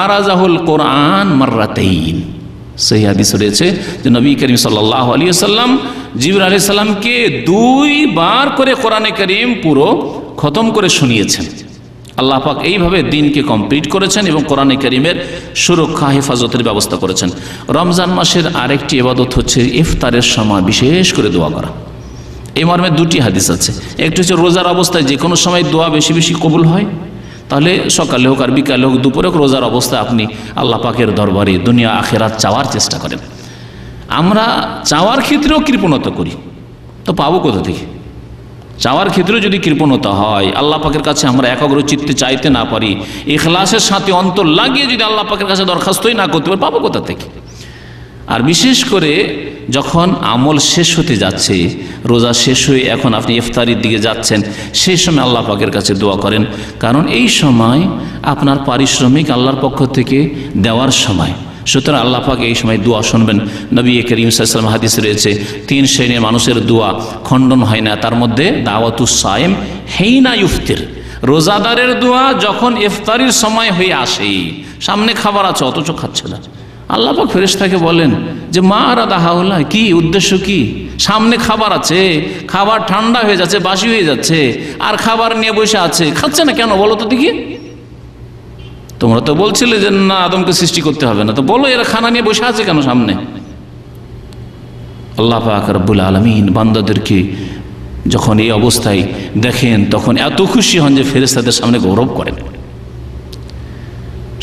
Speaker 5: আরাজাহুল কোরআন মাররাতাইন, সেই হাদিস রয়েছে যে নবী করিম সাল্লাল্লাহু আলাইহি ওয়াসাল্লাম জিবরাইল আলাইহিস সালামকে 2 বার করে কোরআনে কারীম পুরো খতম করে শুনিয়েছেন। আল্লাহ পাক এইভাবে দিনকে কমপ্লিট করেছেন এবং কোরআনে কারীমের সুরক্ষা হেফাজতের ব্যবস্থা করেছেন। রমজান মাসের আরেকটি ইবাদত হচ্ছে ইফতারের সময় বিশেষ করে দোয়া করা। এই মর্মে 2টি হাদিস আছে। একটি হচ্ছে রোজার অবস্থায় যে কোনো সময় দোয়া বেশি বেশি কবুল হয়, তাহলে সকালে হোক আর বিকালে হোক, দুপুরে হোক, রোজার অবস্থায় আপনি আল্লাহ পাকের দরবারে দুনিয়া আখিরাত চাওয়ার চেষ্টা করেন। আমরা চাওয়ার ক্ষেত্রেও কৃপণতা করি, তো পাবো কোথা থেকে? চাওয়ার ক্ষেত্রে যদি কৃপণতা হয়, আল্লাহ পাকের কাছে আমরা একাগ্র চিত্তে চাইতে না পারি, ইখলাসের সাথে অন্তর লাগিয়ে যদি আল্লাহ পাকের কাছে দরখাস্তই না করতে পারি, পাবো কোথা থেকে? আর বিশেষ করে যখন আমল শেষ হতে যাচ্ছে, রোজা শেষ হয়ে এখন আপনি ইফতারির দিকে যাচ্ছেন, সেই সময় আল্লাহ পাকের কাছে দোয়া করেন, কারণ এই সময় আপনার পারিশ্রমিক আল্লাহর পক্ষ থেকে দেওয়ার সময়। সুতরাং আল্লাহ পাক এই সময় দোয়া শুনবেন। নবী করিম সাল্লাল্লাহু আলাইহি ওয়াসাল্লাম হাদিসে রয়েছে 3 শ্রেণীর মানুষের দোয়া খণ্ডন হয় না, তার মধ্যে দাওয়াতুস সায়েম হিনা ইফতির, রোজাদারের দোয়া যখন ইফতারির সময় হয়ে আসে, সামনে খাবার আছে অথচ খাচ্ছে না, আল্লাহ পাক ফেরেশতাকে বলেন যে মা আরাদা হাউলা, কি উদ্দেশ্য, কি সামনে খাবার আছে, খাবার ঠান্ডা হয়ে যাচ্ছে, বাসি হয়ে যাচ্ছে, আর খাবার নিয়ে বসে আছে, খাচ্ছে না কেন বলো তো দেখি? তোমরা তো বলছিলে যে না আদমকে সৃষ্টি করতে হবে না, তো বলো এরা খানা নিয়ে বসে আছে কেন সামনে? আল্লাহ পাক রব্বুল আলামিন বান্দাদেরকে যখন এই অবস্থায় দেখেন তখন এত খুশি হন যে ফেরেশতাদের সামনে গৌরব করেন।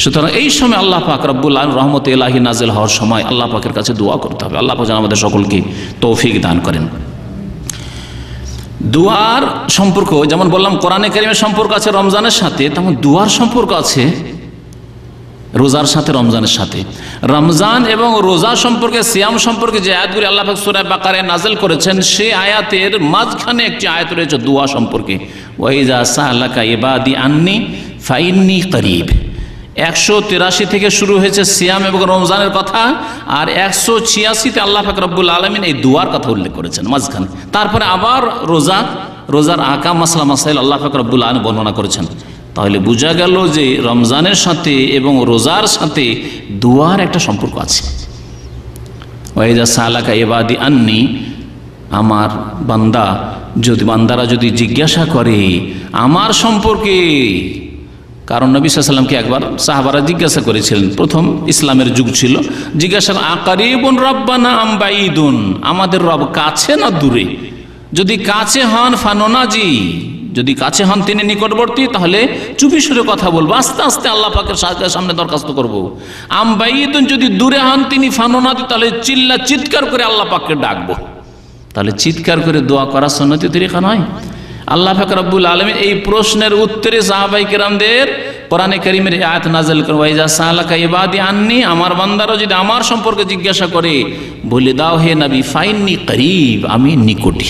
Speaker 5: সুতরাং এই সময় আল্লাহ পাক রব্বুল আলামিন রহমত ইলাহি নাজিল হওয়ার সময় আল্লাহ পাকের কাছে দোয়া করতে হবে। আল্লাহ পাক যেন আমাদের সকলকে তৌফিক দান করেন। দুয়ার সম্পর্ক যেমন বললাম কোরআনে কারিমের সম্পর্ক আছে রমজানের সাথে, তেমন দুয়ার সম্পর্ক আছে রোজার সাথে, রমজানের সাথে। রমজান এবং রোজা সম্পর্কে, সিয়াম সম্পর্কে যে আয়াতগুলি আল্লাহ পাক সূরা বাকারায় নাযিল করেছেন, সেই আয়াতের মাঝখানে একটি আয়াত রয়েছে দোয়া সম্পর্কে, ওয়া ইযা সাআলাকা ইবাদি আন্নি ফাইন্নী করিব। 183 থেকে শুরু হয়েছে সিয়াম এবং রমজানের কথা, আর 186তে আল্লাহ পাক রব্বুল আলামিন এই দুয়ার কথা উল্লেখ করেছেন মাঝখানে। তারপরে আবার রোজার আকাম মাসলা মাসাইল আল্লাহ পাক রব্বুল আলামিন বর্ণনা করেছেন। তাহলে বোঝা গেল যে রমজানের সাথে এবং রোজার সাথে দুয়ার একটা সম্পর্ক আছে। ওয়াইজা সালাকা ইবাদি আন্নি, আমার বান্দারা যদি জিজ্ঞাসা করে আমার সম্পর্কে, কারণ নবী সাল্লাল্লাহু আলাইহি ওয়াসাল্লামকে একবার সাহাবারা জিজ্ঞাসা করেছিলেন, প্রথম ইসলামের যুগ ছিল, জিজ্ঞাসা আকারিবুন রাব্বানা আম বাঈদুন, আমাদের রব কাছে না দূরে? যদি কাছে হন ফানুনাজি, যদি কাছে হন তিনি নিকটবর্তী, তাহলে চুপি সুরে কথা বলবো, আস্তে আস্তে আল্লাহ পাকের সামনে দরখাস্ত করব। আম বাঈদুন, যদি দূরে হন তিনি ফানুনাজি, তাহলে চিৎকার করে আল্লাহ পাককে ডাকবো। তাহলে চিৎকার করে দোয়া করা সুন্নতি তরিকা নয়। আল্লাহ পাক রব্বুল আলামিন এই প্রশ্নের উত্তরে সাহাবায়ে কেরামদের কোরআনে কারীমের আয়াত নাযিল করেন, ওয়াইজা সালাকা ইবাদি আন্নি, আমার বান্দারা যদি আমার সম্পর্কে জিজ্ঞাসা করে বলে দাও হে নবী ফাইন্নী করিব, আমি নিকটে।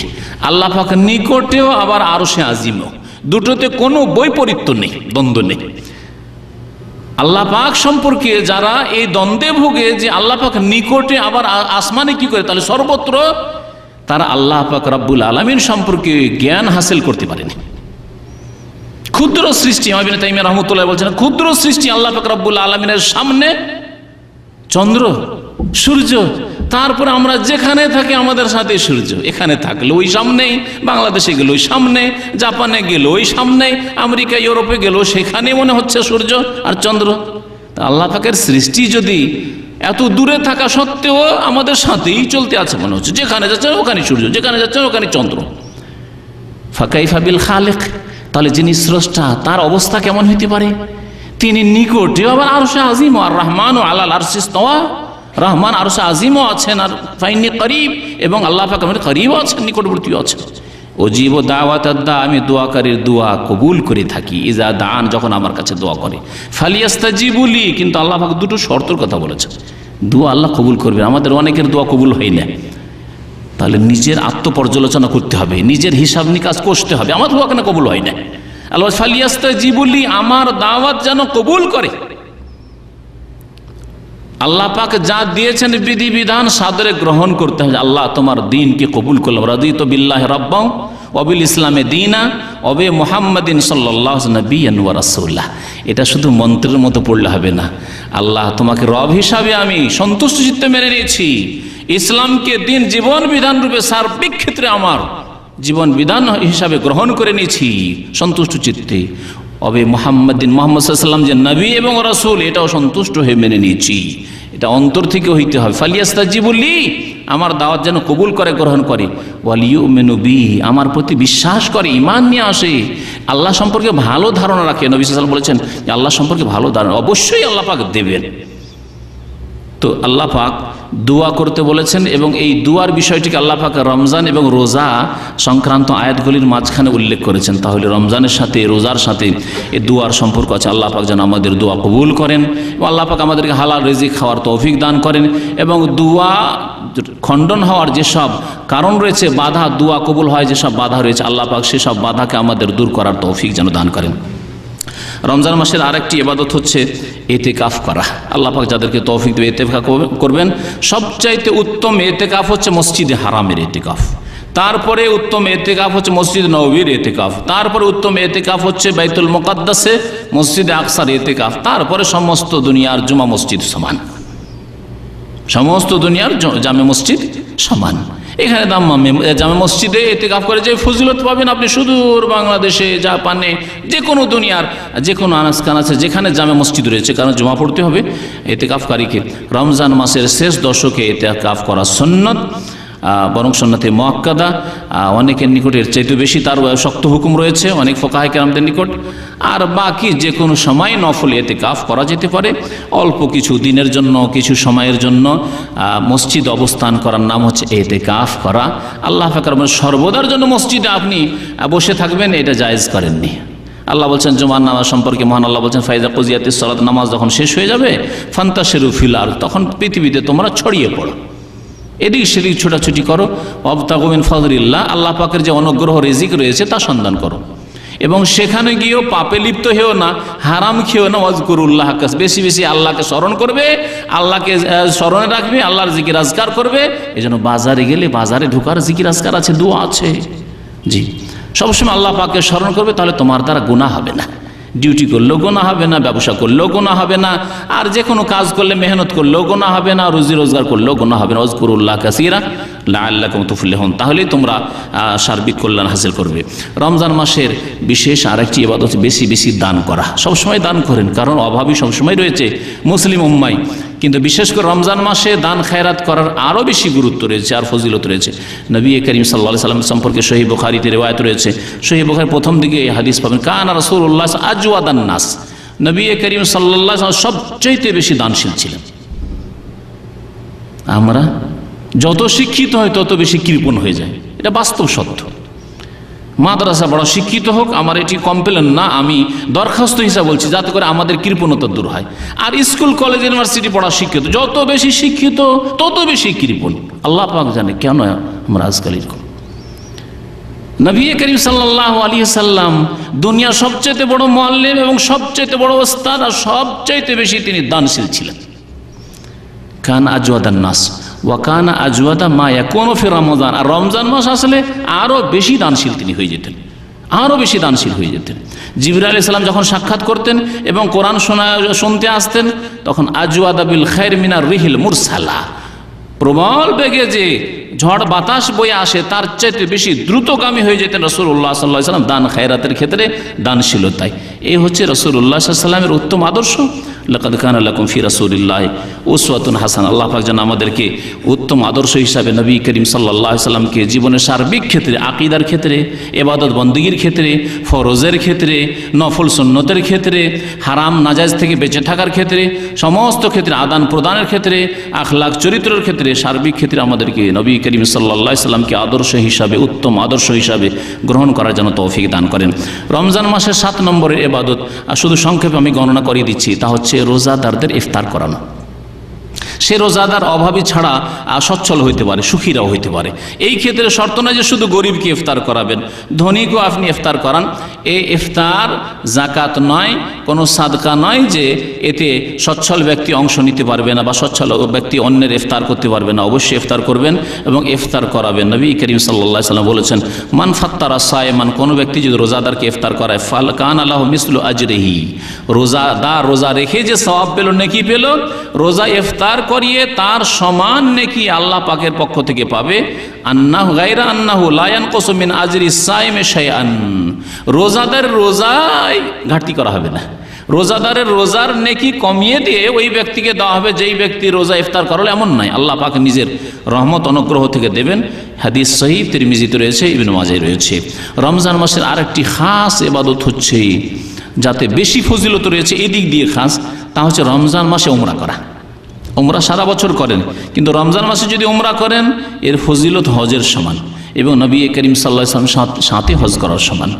Speaker 5: আল্লাহ পাক নিকটেও আবার আরশে আজিমও, দুটোতে কোনো বৈপরীত্য নেই, দ্বন্দ্ব নেই। আল্লাহ পাক সম্পর্কে যারা এই দ্বন্দ্বে ভোগে যে আল্লাহ পাক নিকটে আবার আসমানে কি করে, তাহলে সর্বত্র তারা আল্লাহ পাক রব্বুল আলামিন সম্পর্কে জ্ঞান হাসিল করতে পারেনি। ক্ষুদ্র সৃষ্টি, ইবনে তাইমিয়া রাহমাতুল্লাহ বলছেন, ক্ষুদ্র সৃষ্টি আল্লাহ পাক রব্বুল আলামিনের সামনে চন্দ্র, সূর্য, তারপরে আমরা যেখানে থাকি আমাদের সাথে সূর্য, এখানে থাকলে ওই সামনেই, বাংলাদেশে গেল ওই সামনে, জাপানে গেল ওই সামনে, আমেরিকা ইউরোপে গেল সেখানে মনে হচ্ছে সূর্য আর চন্দ্র। আল্লাহ পাকের সৃষ্টি যদি এত দূরে থাকা সত্ত্বেও আমাদের সাথেই চলতে আছে মনে হচ্ছে, যেখানে যাচ্ছেন ওখানে সূর্য, যেখানে যাচ্ছেন ওখানে চন্দ্র। ফাকাইফা বিল খালিক, তাহলে যিনি স্রষ্টা তার অবস্থা কেমন হইতে পারে? তিনি নিকটে আবার আরশে আজিম, আর রহমান ও আলাল আরশি ইস্তাওয়া, রহমান আরশে আজিমও আছেন, আর ফাইন্নী করিব, এবং আল্লাহ পাক আমাদের করিবও আছেন, নিকটবর্তীও আছেন। ওজিব দাওয়াতাদ দা, আমি দোয়াকারীর দোয়া কবুল করে থাকি, ইজা দান, যখন আমার কাছে দোয়া করে, ফালিয়াস্তাজিবুলি, কিন্তু আল্লাহ পাক দুটো শর্তের কথা বলেছেন, দোয়া আল্লাহ কবুল করবে। আমাদের অনেকের দোয়া কবুল হয় না, তাহলে নিজের আত্মপর্যালোচনা করতে হবে, নিজের হিসাব নিকাশ করতে হবে, আমার দোয়া কেন কবুল হয় না। আল্লাহ ফালিয়াস্তাজিবুলি, আমার দাওয়াত যেন কবুল করে। আল্লাহ পাক যা দিয়েছেন বিধিবিধান সাদরে গ্রহণ করতে হবে। আল্লাহ তোমার দিনকে কবুল করলাম, রাদিতু বিল্লাহি রাব্বান ওয়া বিল ইসলামে দীনা ওয়া বি মুহাম্মাদিন সাল্লাল্লাহু আলাইহি নবিয়্যান ওয়া রাসূলা। এটা শুধু মন্ত্রের মতো পড়লে হবে না। আল্লাহ তোমাকে রব হিসাবে আমি সন্তুষ্ট চিত্তে মেনে নিয়েছি, ইসলামকে দিন জীবন বিধান রূপে সার্বিক ক্ষেত্রে আমার জীবন বিধান হিসাবে গ্রহণ করে নিয়েছি সন্তুষ্ট চিত্তে। অবে মোহাম্মদিন, মোহাম্মদ সাল্লাল্লাহু আলাইহি ওয়াসাল্লাম যে নবী এবং রাসূল, এটাও সন্তুষ্ট হয়ে মেনে নিয়েছি। এটা অন্তর থেকে হইতে হবে। ফালিয়াস্তাজিবুলি, আমার দাওয়াত যেন কবুল করে, গ্রহণ করে। ওয়ালিউমিনু বি, আমার প্রতি বিশ্বাস করে, ঈমান নিয়ে আসে, আল্লাহ সম্পর্কে ভালো ধারণা রাখে। নবী সাল্লাল্লাহু আলাইহি ওয়াসাল্লাম বলেছেন যে আল্লাহ সম্পর্কে ভালো ধারণা অবশ্যই আল্লাহ পাক দেবেন। তো আল্লাহ পাক দোয়া করতে বলেছেন, এবং এই দোয়ার বিষয়টিকে আল্লাহ পাক রমজান এবং রোজা সংক্রান্ত আয়াতগুলির মাঝখানে উল্লেখ করেছেন। তাহলে রমজানের সাথে রোজার সাথে এই দোয়ার সম্পর্ক আছে। আল্লাহ পাক যেন আমাদের দোয়া কবুল করেন, এবং আল্লাহ পাক আমাদেরকে হালাল রিজিক খাওয়ার তৌফিক দান করেন, এবং দোয়া খণ্ডন হওয়ার যেসব কারণ রয়েছে, বাধা, দোয়া কবুল হয় যেসব বাধা রয়েছে, আল্লাহ পাক সেসব বাধাকে আমাদের দূর করার তৌফিক যেন দান করেন। রমজান মাসের আরেকটি ইবাদত হচ্ছে এতেকাফ করা। আল্লাহ পাক যাদেরকে তৌফিক দেবে এতেকাফ করবেন। সবচাইতে উত্তম এতেকাফ হচ্ছে মসজিদে হারামের এতেকাফ। তারপরে উত্তম এতেকাফ হচ্ছে মসজিদ নববীর এতেকাফ, তারপরে উত্তম এতেকাফ হচ্ছে বাইতুল মুকাদ্দাসে মসজিদে আকসার এতেকাফ, তারপরে সমস্ত দুনিয়ার জুমা মসজিদ সমান, সমস্ত দুনিয়ার জামে মসজিদ সমান। এখানে জামে মসজিদে এতেকাফ করে যে ফজিলত পাবেন আপনি সুদূর বাংলাদেশে, জাপানে, যে কোনো দুনিয়ার যে কোনো আনাচকান আছে যেখানে জামে মসজিদ রয়েছে, কারণ জমা পড়তে হবে এতেকাফকারীকে। রমজান মাসের শেষ দশকে এতেকাফ করা সুন্নত, বরং সুন্নতে মুআক্কাদা। অনেকের নিকট এর চাইতে বেশি তার শক্ত হুকুম রয়েছে অনেক ফুকাহায়ে কেরামদের নিকট। আর বাকি যে কোনো সময় নফল এতেকাফ করা যেতে পারে, অল্প কিছু দিনের জন্য, কিছু সময়ের জন্য মসজিদ অবস্থান করার নাম হচ্ছে এতেকাফ করা। আল্লাহ পাক সর্বদার জন্য মসজিদে আপনি বসে থাকবেন, এটা জায়েজ করেননি। আল্লাহ বলছেন জুমার নামাজ সম্পর্কে, মহান আল্লাহ বলছেন ফাইজা কুজিয়াতিস সালাত, নামাজ যখন শেষ হয়ে যাবে ফান্তাশিরু ফিল আরদ, তখন পৃথিবীতে তোমরা ছড়িয়ে পড়ো, এদিক সেদিক ছোটাছুটি করো। ওয়াবতাগু মিন ফাদলিল্লাহ, আল্লাহ পাকের যে অনুগ্রহ রিজিক রয়েছে তা সন্ধান করো, এবং সেখানে গিয়েও পাপে লিপ্ত হেও না, হারাম খেও না। ওয়াজকুরুল্লাহ, বেশি বেশি আল্লাহকে স্মরণ করবে, আল্লাহকে স্মরণে রাখবে, আল্লাহর জিকির আজকার করবে। এই জন্য বাজারে গেলে বাজারে ঢোকার জিকির আজকার আছে, দোয়া আছে, জি, সবসময় আল্লাহ পাককে স্মরণ করবে, তাহলে তোমার দ্বারা গুনাহ হবে না। ডিউটি করলেও গোনা হবে না, ব্যবসা করলেও গোনা হবে না, আর যে কোনো কাজ করলে মেহনত করলেও গোনা হবে না, রুজি রোজগার করলেও গোনা হবে না। ওয়াজকুরুল্লাহ কাসীরা লাআল্লাকুম তুফলিহুন, তাহলেই তোমরা সার্বিক কল্যাণ হাসিল করবে। রমজান মাসের বিশেষ আরেকটি ইবাদত হচ্ছে বেশি বেশি দান করা। সবসময় দান করেন, কারণ অভাবী সবসময় রয়েছে মুসলিম উম্মায়, কিন্তু বিশেষ করে রমজান মাসে দান খায়রাত করার আরও বেশি গুরুত্ব রয়েছে আর ফজিলত রয়েছে। নবী করিম সাল্লাল্লাহু আলাইহি ওয়াসাল্লাম সম্পর্কে সহিহ বুখারীতে রিওয়ায়াত রয়েছে। সহিহ বুখারীর প্রথম দিকে এই হাদিস পাবেন, কানা রাসূলুল্লাহ আজওয়াদান নাস, নবী করিম সাল্লাল্লাহু আলাইহি ওয়াসাল্লাম সবচেয়ে বেশি দানশীল ছিলেন। আমরা যত শিক্ষিত হয় তত বেশি কৃপণ হয়ে যায়, এটা বাস্তব সত্য। মাদ্রাসা বড় শিক্ষিত হোক, আমার এটি কমপ্লেন না, আমি দরখাস্ত হিসাবে বলছি, যাতে করে আমাদের কৃপণতা দূর হয়। আর স্কুল কলেজ ইউনিভার্সিটি পড়া শিক্ষিত, যত বেশি শিক্ষিত তত বেশি কৃপণ। আল্লাহ পাক জানে কেন আমরা আজকাল এরকম। নবী করিম সাল্লাল্লাহু আলাইহি সাল্লাম দুনিয়ার সবচেয়ে বড় মুআল্লিম এবং সবচেয়ে বড় ওস্তাদ, আর সবচেয়ে বেশি তিনি দানশীল ছিলেন। কান আজওয়াদান নাস ওয়া কানা আজওয়াদা মা ইয়াকুনু ফি রমজান, আর রমজান মাস আসলে আরও বেশি দানশীল তিনি হয়ে যেতেন, আরও বেশি দানশীল হয়ে যেতেন। জিবরাইল আলাইহিস সালাম যখন সাক্ষাৎ করতেন এবং কোরআন শুনতে আসতেন, তখন আজওয়াদা বিল খায়র মিনার রিহিল মুরসালা, প্রবল বেগে যে ঝড় বাতাস বয়ে আসে তার চাইতে বেশি দ্রুতগামী হয়ে যেতেন রাসূলুল্লাহ সাল্লাল্লাহু আলাইহি ওয়াসাল্লাম দান খায়রাতের ক্ষেত্রে, দানশীলতায়। এই হচ্ছে রাসূলুল্লাহ সাল্লাল্লাহু আলাইহি ওয়াসাল্লামের উত্তম আদর্শ। লাকাদ কানা লাকুম ফি রাসূলিল্লাহি উসওয়াতুন হাসানাহ, আল্লাহ পাক যেন আমাদেরকে উত্তম আদর্শ হিসাবে নবী করিম সাল্লাল্লাহু আলাইহি ওয়াসাল্লামকে জীবনের সার্বিক ক্ষেত্রে, আকীদার ক্ষেত্রে, ইবাদত বন্দেগীর ক্ষেত্রে, ফরজের ক্ষেত্রে, নফল সুন্নতের ক্ষেত্রে, হারাম নাজায়েজ থেকে বেঁচে থাকার ক্ষেত্রে, সমস্ত ক্ষেত্রে, আদান প্রদানের ক্ষেত্রে, আখলাক চরিত্রের ক্ষেত্রে, সার্বিক ক্ষেত্রে আমাদেরকে নবী করিম সাল্লাল্লাহু আলাইহি ওয়াসাল্লামকে আদর্শ হিসাবে, উত্তম আদর্শ হিসাবে গ্রহণ করার জন্য তৌফিক দান করেন। রমজান মাসের 7 নম্বরের ইবাদত, শুধু সংক্ষেপে আমি গণনা করিয়ে দিচ্ছি, তা হচ্ছে রোজাদারদের ইফতার করানো। সে রোজাদার অভাবী ছাড়া সচ্ছল হইতে পারে, সুখীরাও হইতে পারে। এই ক্ষেত্রে শর্ত নয় যে শুধু গরিবকে ইফতার করাবেন, ধনীকেও আপনি ইফতার করান। এই ইফতার জাকাত নয়, কোনো সাদকা নয় যে এতে সচ্ছল ব্যক্তি অংশ নিতে পারবে না বা সচ্ছল ব্যক্তি অন্যের ইফতার করতে পারবে না। অবশ্যই ইফতার করবেন এবং ইফতার করাবেন। নবী করিম সাল্লাল্লাহু আলাইহি ওয়াসাল্লাম বলেছেন, মান ফাত্তারা সায়মান, কোনো ব্যক্তি যদি রোজাদারকে ইফতার করায়, ফাল কানা লাহু মিসলু আজরিহি, রোজাদার রোজা রেখে যে সওয়াব পেল, নেকি পেল, রোজা ইফতার করিয়ে তার সমান নেকি আল্লাহ পাকের পক্ষ থেকে পাবে। আন্নাহু গায়রা আন্নাহু লা ইয়ানকুসু মিন আজরি সাইমি শাইআন, রোজাদার রোজায় ঘাটতি করা হবে না, রোজাদারের রোজার নেকি কমিয়ে দিয়ে ওই ব্যক্তিকে দেওয়া হবে যেই ব্যক্তি রোজা ইফতার করলো, এমন নয়। আল্লাহ পাক নিজের রহমত অনুগ্রহ থেকে দেবেন। হাদিস সহিহ তিরমিজিতে রয়েছে, ইবনে মাজায় রয়েছে। রমজান মাসের আরেকটি খাস ইবাদত হচ্ছে, যাতে বেশি ফজিলত রয়েছে এদিক দিয়ে খাস, তা হচ্ছে রমজান মাসে উমরা করা। উমরা সারা বছর করেন, কিন্তু রমজান মাসে যদি উমরা করেন এর ফজিলত হজের সমান, এবং নবী করিম সাল্লাল্লাহু আলাইহি ওয়াসাল্লাম সাথে হজ করার সমান।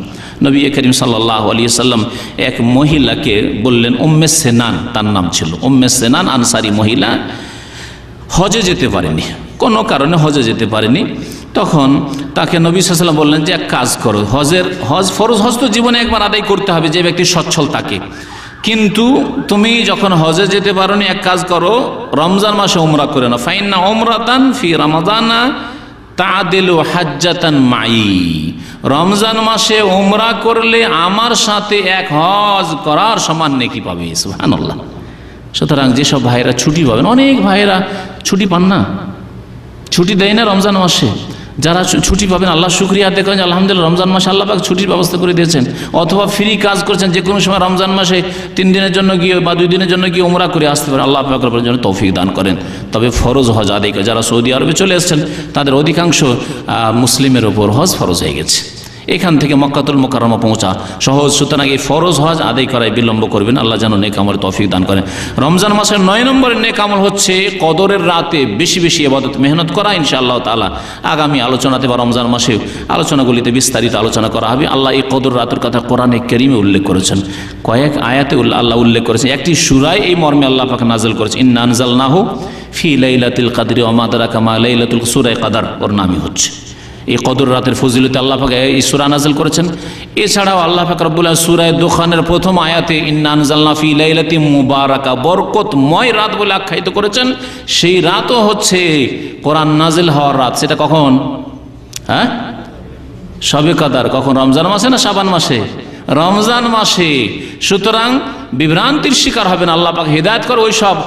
Speaker 5: নবী করিম সাল্লাল্লাহু আলাইহি ওয়াসাল্লাম এক মহিলাকে বললেন, উম্মে সেনান তার নাম ছিল, উম্মে সেনান আনসারি মহিলা, হজে যেতে পারেনি, কোনো কারণে হজে যেতে পারেনি। তখন তাকে নবী সাল্লাল্লাহু আলাইহি ওয়াসাল্লাম বললেন যে এক কাজ করো, হজ ফরজ হজ তো জীবনে একবার আদায় করতে হবে যে ব্যক্তি সচ্ছল থাকে, কিন্তু তুমি যখন হজে যেতে পারোনি, এক কাজ করো, রমজান মাসে উমরা করে নাও। ফাইন্না উমরাতান ফি রমাদানা তাদিলু হাজ্জাতান মাই, রমজান মাসে উমরা করলে আমার সাথে এক হজ করার সমান নেকি পাবে। সুবহানাল্লাহ। সুতরাং যেসব ভাইরা ছুটি পাবেন, অনেক ভাইরা ছুটি পান না, ছুটি দেয় না রমজান মাসে, যারা ছুটি পাবেন আল্লাহ শুকরিয়া আদায় করেন, আলহামদুলিল্লাহ রমজান মাসে আল্লাহ পাক ছুটির ব্যবস্থা করে দিয়েছেন। অথবা ফ্রি কাজ করছেন, যে কোনো সময় রমজান মাসে 3 দিনের জন্য গিয়ে বা 2 দিনের জন্য গিয়ে উমরা করে আসতে পারেন, আল্লাহ পাক রব্বুল জন্য তৌফিক দান করেন। তবে ফরজ হজ আদায় করে যারা সৌদি আরবে চলে এসেছেন তাদের অধিকাংশ মুসলিমের ওপর হজ ফরজ হয়ে গেছে। এখান থেকে মক্কাতুল মুকাররমা পৌঁছা সহজ, সুতরাং এই ফরজ হজ আদায় করায় বিলম্ব করবেন। আল্লাহ যেন নেক আমল তৌফিক দান করেন। রমজান মাসের 9 নম্বরের নেক আমল হচ্ছে কদরের রাতে বেশি বেশি ইবাদত মেহনত করা। ইনশাআল্লাহ তাআলা আগামী আলোচনাতে বা রমজান মাসে আলোচনাগুলিতে বিস্তারিত আলোচনা করা হবে। আল্লাহ এই কদর রাতের কথা কোরআনে কারীমে উল্লেখ করেছেন, কয়েক আয়াতে আল্লাহ উল্লেখ করেছেন। একটি সূরায় এই মর্মে আল্লাহ পাক নাযিল করেছেন, ইন্না আনজালনাহু ফি লাইলাতিল কদরি ওয়া মা আদরাকা মা লাইলাতুল সূরা কদর, ওর নামই হচ্ছে এই কদর রাতের ফজিলতে আল্লাহ পাক এই সূরা নাযিল করেছেন। এছাড়াও আল্লাহ পাক রব্বুল আলামিন সূরা দুখানের প্রথম আয়াতে ইন্না আনজালনা ফি লাইলাতিন মুবারাকা, বরকতময় রাত বলে আখ্যায়িত করেছেন। সেই রাতও হচ্ছে কোরআন নাযিল হওয়ার রাত। সেটা কখন? শবে কদর। কখন? রমজান মাসে না শাবান মাসে? রমজান মাসে। সুতরাং বিভ্রান্তির শিকার হবেন। আল্লাহ পাক হিদায়াত করে ওই সব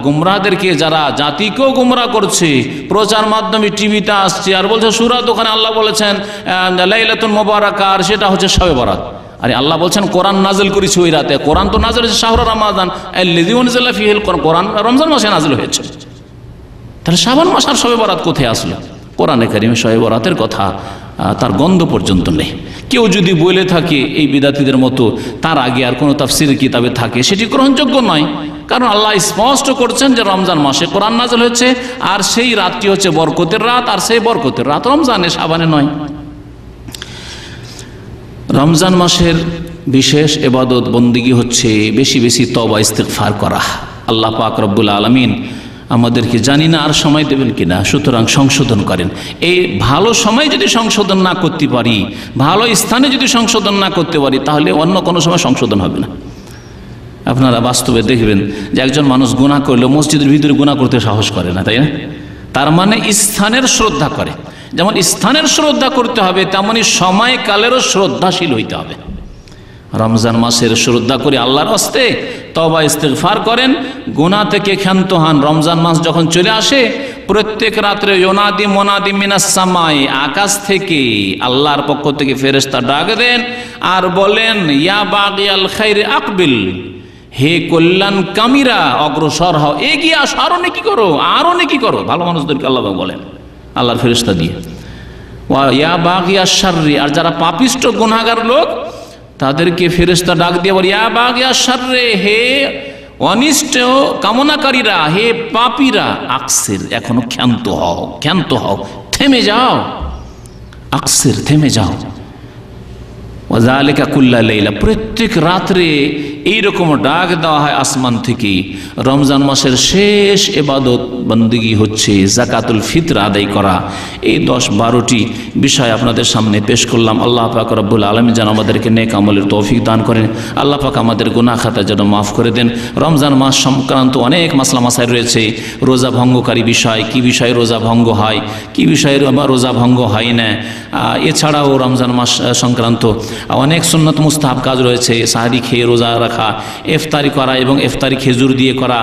Speaker 5: গুমরাহদেরকে, যারা জাতিকেও গুমরাহ করছে, প্রচার মাধ্যমে টিভিতে আসছে আর বলছে সূরা দোকানে আল্লাহ বলেছেন লাইলাতুল মুবারাকা, আর সেটা হচ্ছে শবে বরাত। আরে আল্লাহ বলছেন কোরআন নাযিল করেছি ওই রাতে। কোরআন তো নাযিল হয়েছে শাহরু রমাদান আল্লাযী উনজিলা ফীহিল কোরআন, কোরআন রমজান মাসে নাযিল হয়েছে। তাহলে শাবান মাস আর শবে বরাত কোথায় আসলো? কোরআনে কারীমে শবে বরাতের কথা তার গন্ধ পর্যন্ত নেই। কেউ যদি বলে থাকে এই বিদাতীদের মতো তার আগে আর কোনো তাফসীরের কিতাবে থাকে, সেটি গ্রহণযোগ্য নয়। কারণ আল্লাহ স্পষ্ট করছেন যে রমজান মাসে কোরআন নাযিল হয়েছে, আর সেই রাতটি হচ্ছে বরকতের রাত, আর সেই বরকতের রাত রমজানে, শাবানে নয়। রমজান মাসের বিশেষ ইবাদত বন্দেগী হচ্ছে বেশি বেশি তওবা ইস্তিগফার করা। আল্লাহ পাক রব্বুল আলামিন আমাদেরকে জানি না আর সময় দেবেন কিনা, সুতরাং সংশোধন করেন। এই ভালো সময় যদি সংশোধন না করতে পারি, ভালো স্থানে যদি সংশোধন না করতে পারি, তাহলে অন্য কোনো সময় সংশোধন হবে না। আপনারা বাস্তবে দেখবেন যে একজন মানুষ গুনাহ করলে মসজিদের ভিতরে গুনাহ করতে সাহস করে না, তাই না? তার মানে স্থানের শ্রদ্ধা করে। যেমন স্থানের শ্রদ্ধা করতে হবে, তেমনি সময়কালেরও শ্রদ্ধাশীল হইতে হবে। রমজান মাসের শ্রদ্ধা করে আল্লাহর হস্তে তওবা ইস্তিগফার করেন, গুনাহ থেকে ক্ষান্ত হন। রমজান মাস যখন চলে আসে, প্রত্যেক রাত্রে ইউনাদি মুনাদি মিনাস সামাই, আকাশ থেকে আল্লাহর পক্ষ থেকে ফেরেশতা ডাক দেন আর বলেন ইয়া বাগিয়াল খাইর আকবিল, হে কল্যাণ কামীরা অগ্রসর হও, এগিয়ে আসো, আরো নেকি করো, আরো নেকি করো। ভালো মানুষদেরকে আল্লাহ বলেন আল্লাহর ফেরেশতা দিয়ে। ওয়া ইয়া বাগিয়াশ শাররি, আর যারা পাপিষ্ট গুনাহগার লোক তাদেরকে ফেরেশতা ডাক দিয়ে বলে ইয়া বাগিয়াশ শাররি, হে অনিষ্ট কামনাকারীরা, হে পাপীরা, আকসির, এখনো ক্ষান্ত হও, ক্ষান্ত হও, থেমে যাও, আকসির, থেমে যাও। ওয়াযালিকা কুল্লা লাইলা, প্রত্যেক রাত্রে এইরকম ডাক দেওয়া হয় আসমান থেকে। রমজান মাসের শেষ ইবাদত বন্দেগী হচ্ছে যাকাতুল ফিতর আদায় করা। এই 10-12টি বিষয় আপনাদের সামনে পেশ করলাম। আল্লাহ পাক রব্বুল আলামিন যেন আমাদেরকে নেক আমলের তৌফিক দান করেন। আল্লাহ পাক আমাদের গুনাহ খাতা যেন মাফ করে দেন। রমজান মাস সংক্রান্ত অনেক মাসলা মাসাইল রয়েছে। রোজা ভঙ্গকারী বিষয়, কি বিষয়ে রোজা ভঙ্গ হয়, কি বিষয়ে রোজা ভঙ্গ হয় না। এছাড়াও রমজান মাস সংক্রান্ত অনেক সুন্নত মুস্তাহাব কাজ রয়েছে। সাহারি খেয়ে রোজা রাখা, ইফতারি করা এবং ইফতারি খেজুর দিয়ে করা,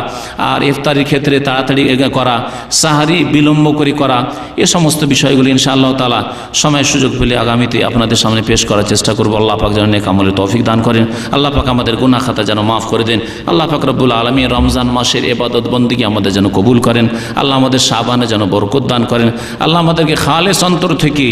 Speaker 5: আর ইফতারির ক্ষেত্রে তাড়াতাড়ি করা, সাহারি বিলম্ব করে করা, এ সমস্ত বিষয়গুলি ইনশাআল্লাহ তাআলা সময় সুযোগ পেলে আগামীতে আপনাদের সামনে পেশ করার চেষ্টা করব। আল্লাহ পাক যেন নেক আমলের তৌফিক দান করেন। আল্লাহ পাক আমাদের গুনাহ খাতা যেন মাফ করে দেন। আল্লাহ পাক রব্বুল আলামিন রমজান মাসের ইবাদত বন্দেগী আমাদের যেন কবুল করেন। আল্লাহ আমাদের শাবানে যেন বরকত দান করেন। আল্লাহ আমাদেরকে খালেস অন্তর থেকে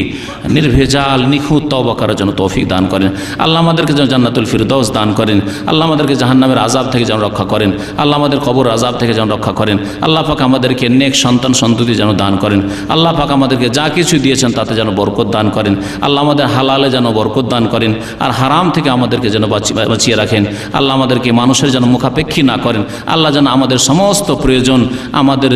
Speaker 5: নির্ভেজাল নিখুঁত তওবা করার জন্য তৌফিক দান করেন। আল্লাহ আমাদেরকে যেন জান্নাতুল ফিরদাউস দান করেন। আল্লাহ আমাদেরকে জাহান্নামের আযাব থেকে যেন রক্ষা করেন। আল্লাহ আমাদের কবর আযাব থেকে যেন রক্ষা করেন। আল্লাহ পাক আমাদেরকে নেক সন্তান সন্ততি যেন দান করেন। আল্লাহ পাক আমাদেরকে যা কিছু দিয়েছেন তাতে যেন বরকত দান করেন। আল্লাহ আমাদের হালালে যেন বরকত দান করেন, আর হারাম থেকে আমাদেরকে যেন বাঁচিয়ে রাখেন। আল্লাহ আমাদেরকে মানুষের যেন মুখাপেক্ষী না করেন। আল্লাহ যেন আমাদের সমস্ত প্রয়োজন, আমাদের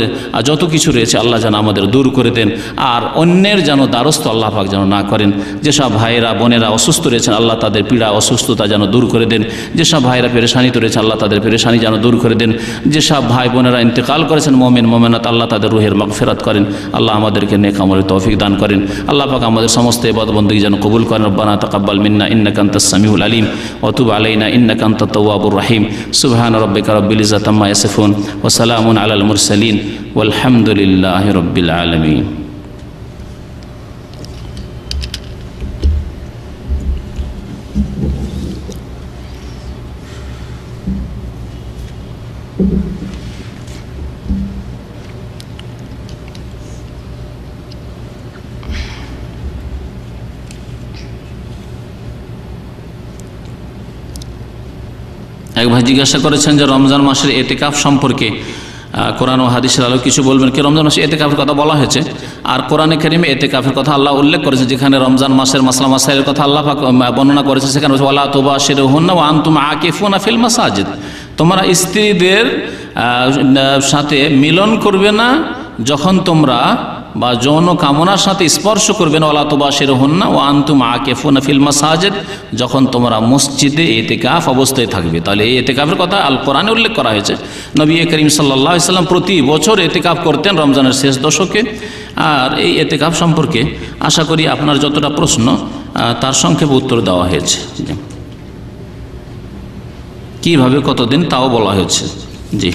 Speaker 5: যত কিছু রয়েছে আল্লাহ যেন আমাদের দূর করে দেন, আর অন্যের যেন দ্বারস্থ আল্লাহ পাক যেন না করেন। যেসব ভাইয়েরা বোনেরা অসুস্থ রয়েছেন রয়েছেন আল্লাহ তাদের পীড়া অসুস্থতা যেন দূর করে দেন। যেসব ভাইরা পেরেশানিতে রয়েছে আল্লাহ তাদের পেরেশানি যেন দূর করে দেন। যেসব ভাই বোনেরা ইন্তেকাল করেছেন মুমিন মুমিনাত আল্লাহ তাদের রুহের মাগফিরাত করেন। আল্লাহ আমাদেরকে নেক আমলের তৌফিক দান করেন। আল্লাহ পাক আমাদের সমস্ত ইবাদত বন্দেগী যেন কবুল করেন। রব্বানা তাকাব্বাল মিন্না ইন্নাকা আনতাস সামিউল আলিম ওয়া তুব আলাইনা ইন্নাকা আনতাত তাওয়াবুর রহিম। সুবহানা রাব্বিকা রাব্বিল ইজ্জাতি আম্মা ইয়াসিফুন ওয়া সালামুন আলাল মুরসালিন ওয়ালহামদুলিল্লাহি রাব্বিল আলামিন। এক ভাই জিজ্ঞাসা করেছেন যে রমজান মাসের এতেকাফ সম্পর্কে কোরআন ও হাদিসের আলো কিছু বলবেন কি? রমজান মাসে এতেকাফের কথা বলা হয়েছে, আর কোরআনে কারিমে এতেকাফের কথা আল্লাহ উল্লেখ করেছে। যেখানে রমজান মাসের মাসলা মাসাইলের কথা আল্লাহ পাক বর্ণনা করেছে সেখানে ওয়ালা তুবাশিরুহুন্না ওয়া আনতুম আকিফুনা ফিল মাসাজিদ, তোমরা স্ত্রীদের সাথে মিলন করবে না যখন তোমরা বা যৌন কামনার সাথে স্পর্শ করবে না। ওয়ালা তুবাশিরুহুন্না ওয়া আনতুম আকিফুনা ফিল মাসাজিদ, যখন তোমরা মসজিদে ইতিকাফ অবস্থায় থাকবে। তাহলে এই ইতিকাফের কথা আল কোরআনে উল্লেখ করা হয়েছে। নবী করিম সাল্লাল্লাহু আলাইহি সাল্লাম প্রতি বছর ইতিকাফ করতেন রমজানের শেষ দশকে। আর এই ইতিকাফ সম্পর্কে আশা করি আপনার যতটা প্রশ্ন তার সংক্ষেপে উত্তর দেওয়া হয়েছে। কিভাবে কতদিন তাও বলা হয়েছে। জি,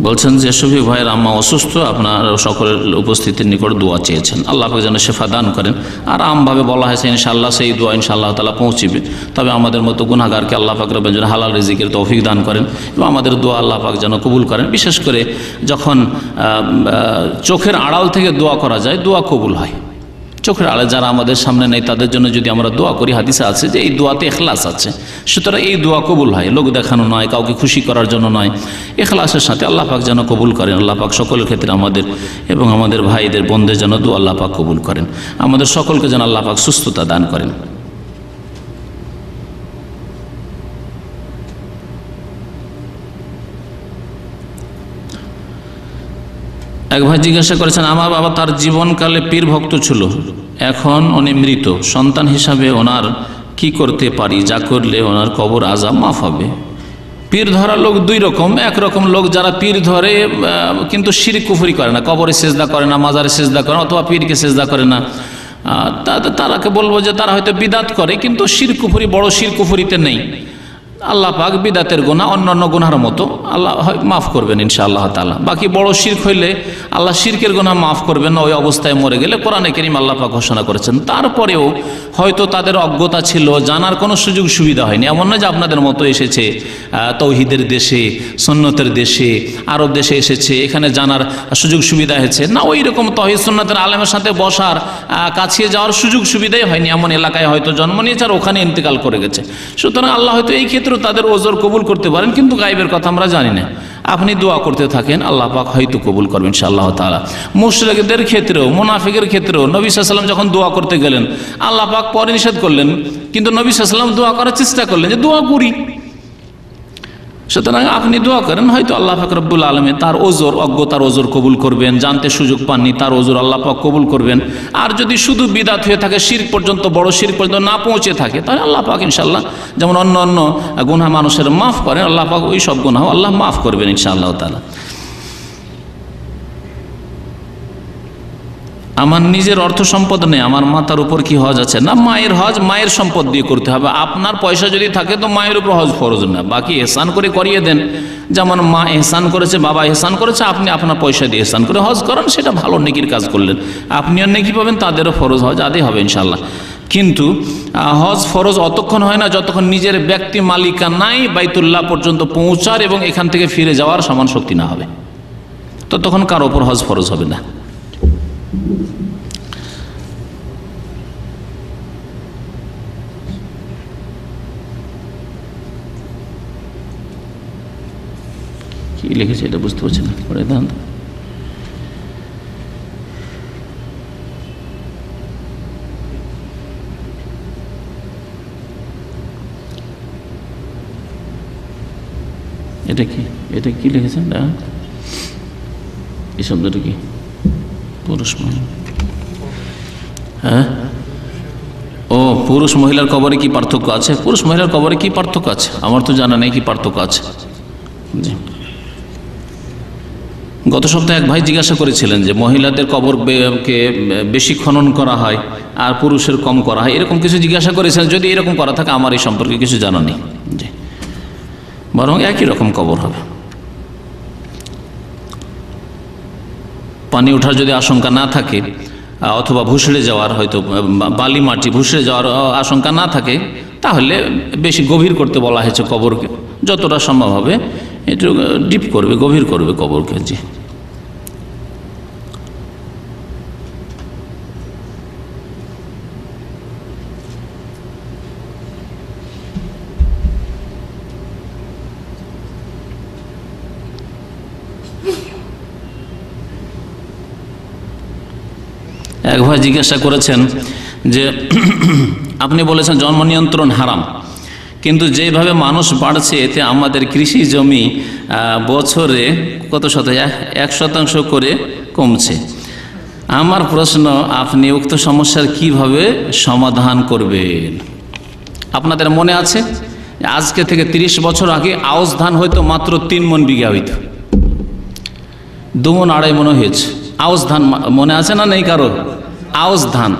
Speaker 5: বলছেন যে শফিক ভাইয়ের আম্মা অসুস্থ, আপনার সকলের উপস্থিতির নিকট দোয়া চেয়েছেন, আল্লাহ পাক যেন শেফা দান করেন। আর আমভাবে বলা হয়েছে ইনশাআল্লাহ সেই দোয়া ইনশাআল্লাহ তাআলা পৌঁছিবে। তবে আমাদের মতো গুনাহগারকে আল্লাহ পাক রব্বুল যেন হালাল রিজিকের তৌফিক দান করেন এবং আমাদের দোয়া আল্লাহ পাক যেন কবুল করেন। বিশেষ করে যখন চোখের আড়াল থেকে দোয়া করা যায়, দোয়া কবুল হয়। চোখের আড়ালে যারা আমাদের সামনে নেই তাদের জন্য যদি আমরা দোয়া করি, হাদিসে আছে যে এই দোয়াতে ইখলাস আছে, সুতরাং এই দোয়া কবুল হয়। লোক দেখানো নয়, কাউকে খুশি করার জন্য নয়, ইখলাসের সাথে আল্লাহ পাক যেন কবুল করেন। আল্লাহ পাক সকলের ক্ষেত্রে আমাদের এবং আমাদের ভাইদের বোনদের যেন দোয়া আল্লাহ পাক কবুল করেন। আমাদের সকলকে যেন আল্লাহ পাক সুস্থতা দান করেন। এক ভাই জিজ্ঞাসা করেছেন আমার বাবা তার জীবনকালে পীর ভক্ত ছিল, এখন উনি মৃত, সন্তান হিসাবে ওনার কি করতে পারি যা করলে ওনার কবর আযাব মাফ হবে? পীর ধরা লোক দুই রকম। একরকম লোক যারা পীর ধরে কিন্তু শিরক কুফরি করে না, কবরে সেজদা করে না, মাজারে সেজদা করে না, অথবা পীরকে সেজদা করে না, তারাকে বলবো যে তারা হয়তো বিদাত করে কিন্তু শিরক কুফরি বড় শিরক কুফরিতে নেই। আল্লাহ পাক বিদাতের গুনাহ অন্যান্য গুনাহের মতো আল্লাহ মাফ করবেন ইনশাআল্লাহ তাআলা। বাকি বড় শিরক হইলে আল্লাহ শিরকের গুনাহ মাফ করবেন না, ওই অবস্থায় মরে গেলে কোরআনে কারীম আল্লাহ পাক ঘোষণা করেছেন। তারপরেও হয়তো তাদের অজ্ঞতা ছিল, জানার কোনো সুযোগ সুবিধা হয়নি। এমন না যে আপনাদের মতো এসেছে তৌহিদের দেশে, সুন্নতের দেশে, আরব দেশে এসেছে, এখানে জানার সুযোগ সুবিধা হয়েছে না। ওই রকম তৌহিদ সুন্নতের আলেমের সাথে বসার, কাছিয়ে যাওয়ার সুযোগ সুবিধাই হয়নি। এমন এলাকায় হয়তো জন্ম নিয়েছে আর ওখানে ইন্তেকাল করে গেছে। সুতরাং আল্লাহ হয়তো এই ক্ষেত্রে তাদের ওজর কবুল করতে পারেন, কিন্তু গায়েবের কথা আমরা জানি না। আপনি দোয়া করতে থাকেন, আল্লাহ পাক হয়তো কবুল করবেন ইনশাআল্লাহ তাআলা। মুশরিকদের ক্ষেত্রেও, মুনাফিকের ক্ষেত্রেও নবী সাল্লাল্লাহু আলাইহি ওয়াসাল্লাম যখন দোয়া করতে গেলেন আল্লাহ পাক পরে নিষেধ করলেন, কিন্তু নবী সাল্লাল্লাহু আলাইহি ওয়াসাল্লাম দোয়া করার চেষ্টা করলেন যে দোয়া করি। সুতরাং আপনি দোয়া করেন, হয়তো আল্লাহ পাক রব্বুল আলামিন তার ওজর, অজ্ঞতার ওজর কবুল করবেন। জানতে সুযোগ পাননি, তার ওজর আল্লাহ পাক কবুল করবেন। আর যদি শুধু বিদাত হয়ে থাকে, শিরক পর্যন্ত, বড় শিরক পর্যন্ত না পৌঁছে থাকে, তাহলে আল্লাহ পাক ইনশাআল্লাহ যেমন অন্য অন্য গুনাহ মানুষের মাফ করেন, আল্লাহ পাক ওই সব গুনাহ আল্লাহ মাফ করবেন ইনশাআল্লাহ তাআলা। আমার নিজের অর্থ সম্পদ নেই, আমার মাথার উপর কি হজ আছে? না, মায়ের হজ মায়ের সম্পদ দিয়ে করতে হবে। আপনার পয়সা যদি থাকে তো মায়ের উপর হজ ফরজ না, বাকি এহসান করে করিয়ে দেন। যেমন মা এহসান করেছে, বাবা এহসান করেছে, আপনি আপনার পয়সা দিয়ে এহসান করে হজ করেন, সেটা ভালো নেকির কাজ করলেন, আপনিও নেকি পাবেন, তাদেরও ফরজ হজ আদায় হবে ইনশাআল্লাহ। কিন্তু হজ ফরজ অতক্ষণ হয় না যতক্ষণ নিজের ব্যক্তি মালিকানায় বাইতুল্লাহ পর্যন্ত পৌঁছার এবং এখান থেকে ফিরে যাওয়ার সমান শক্তি না হবে, তো তখন কারো ওপর হজ ফরজ হবে না। কি লিখেছে এটা বুঝতে পারছি না, পরে দাঁড়ান। এটা কি, এটা কি লিখেছেন? এই শব্দটা কি? পুরুষ মহিলা, হ্যাঁ? ও, পুরুষ মহিলার কবরে কি পার্থক্য আছে? পুরুষ মহিলার কবরে কি পার্থক্য আছে আমার তো জানা নেই কি পার্থক্য আছে। জি, গত সপ্তাহে এক ভাই জিজ্ঞাসা করেছিলেন যে মহিলাদের কবরকে বেশি খনন করা হয় আর পুরুষের কম করা হয়, এরকম কিছু জিজ্ঞাসা করেছিলেন। যদি এরকম করা থাকে আমার এই সম্পর্কে কিছু জানা নেই। জি, বরং একই রকম কবর হবে। পানি ওঠার যদি আশঙ্কা না থাকে অথবা ভুসড়ে যাওয়ার, হয়তো বালি মাটি ভুসড়ে যাওয়ার আশঙ্কা না থাকে, তাহলে বেশি গভীর করতে বলা হয়েছে কবরকে। যতটা সম্ভব হবে একটু ডিপ করবে, গভীর করবে কবরকে। জি, এক ভাই জিজ্ঞাসা করেছেন যে আপনি বলেছেন জন্ম নিয়ন্ত্রণ হারাম, কিন্তু যেভাবে মানুষ বাড়ছে এতে আমাদের কৃষি জমি বছরে কত শতাংশ, 1% করে কমছে। আমার প্রশ্ন, আপনি উক্ত সমস্যার কিভাবে সমাধান করবেন? আপনাদের মনে আছে আজকে থেকে 30 বছর আগে আউশ ধান হয়তো মাত্র 3 মণ বিঘা হইত, 2 মণ 2.5 মণ হয়েছে। আউশ ধান মনে আছে না? নেই কারো? আউশ ধান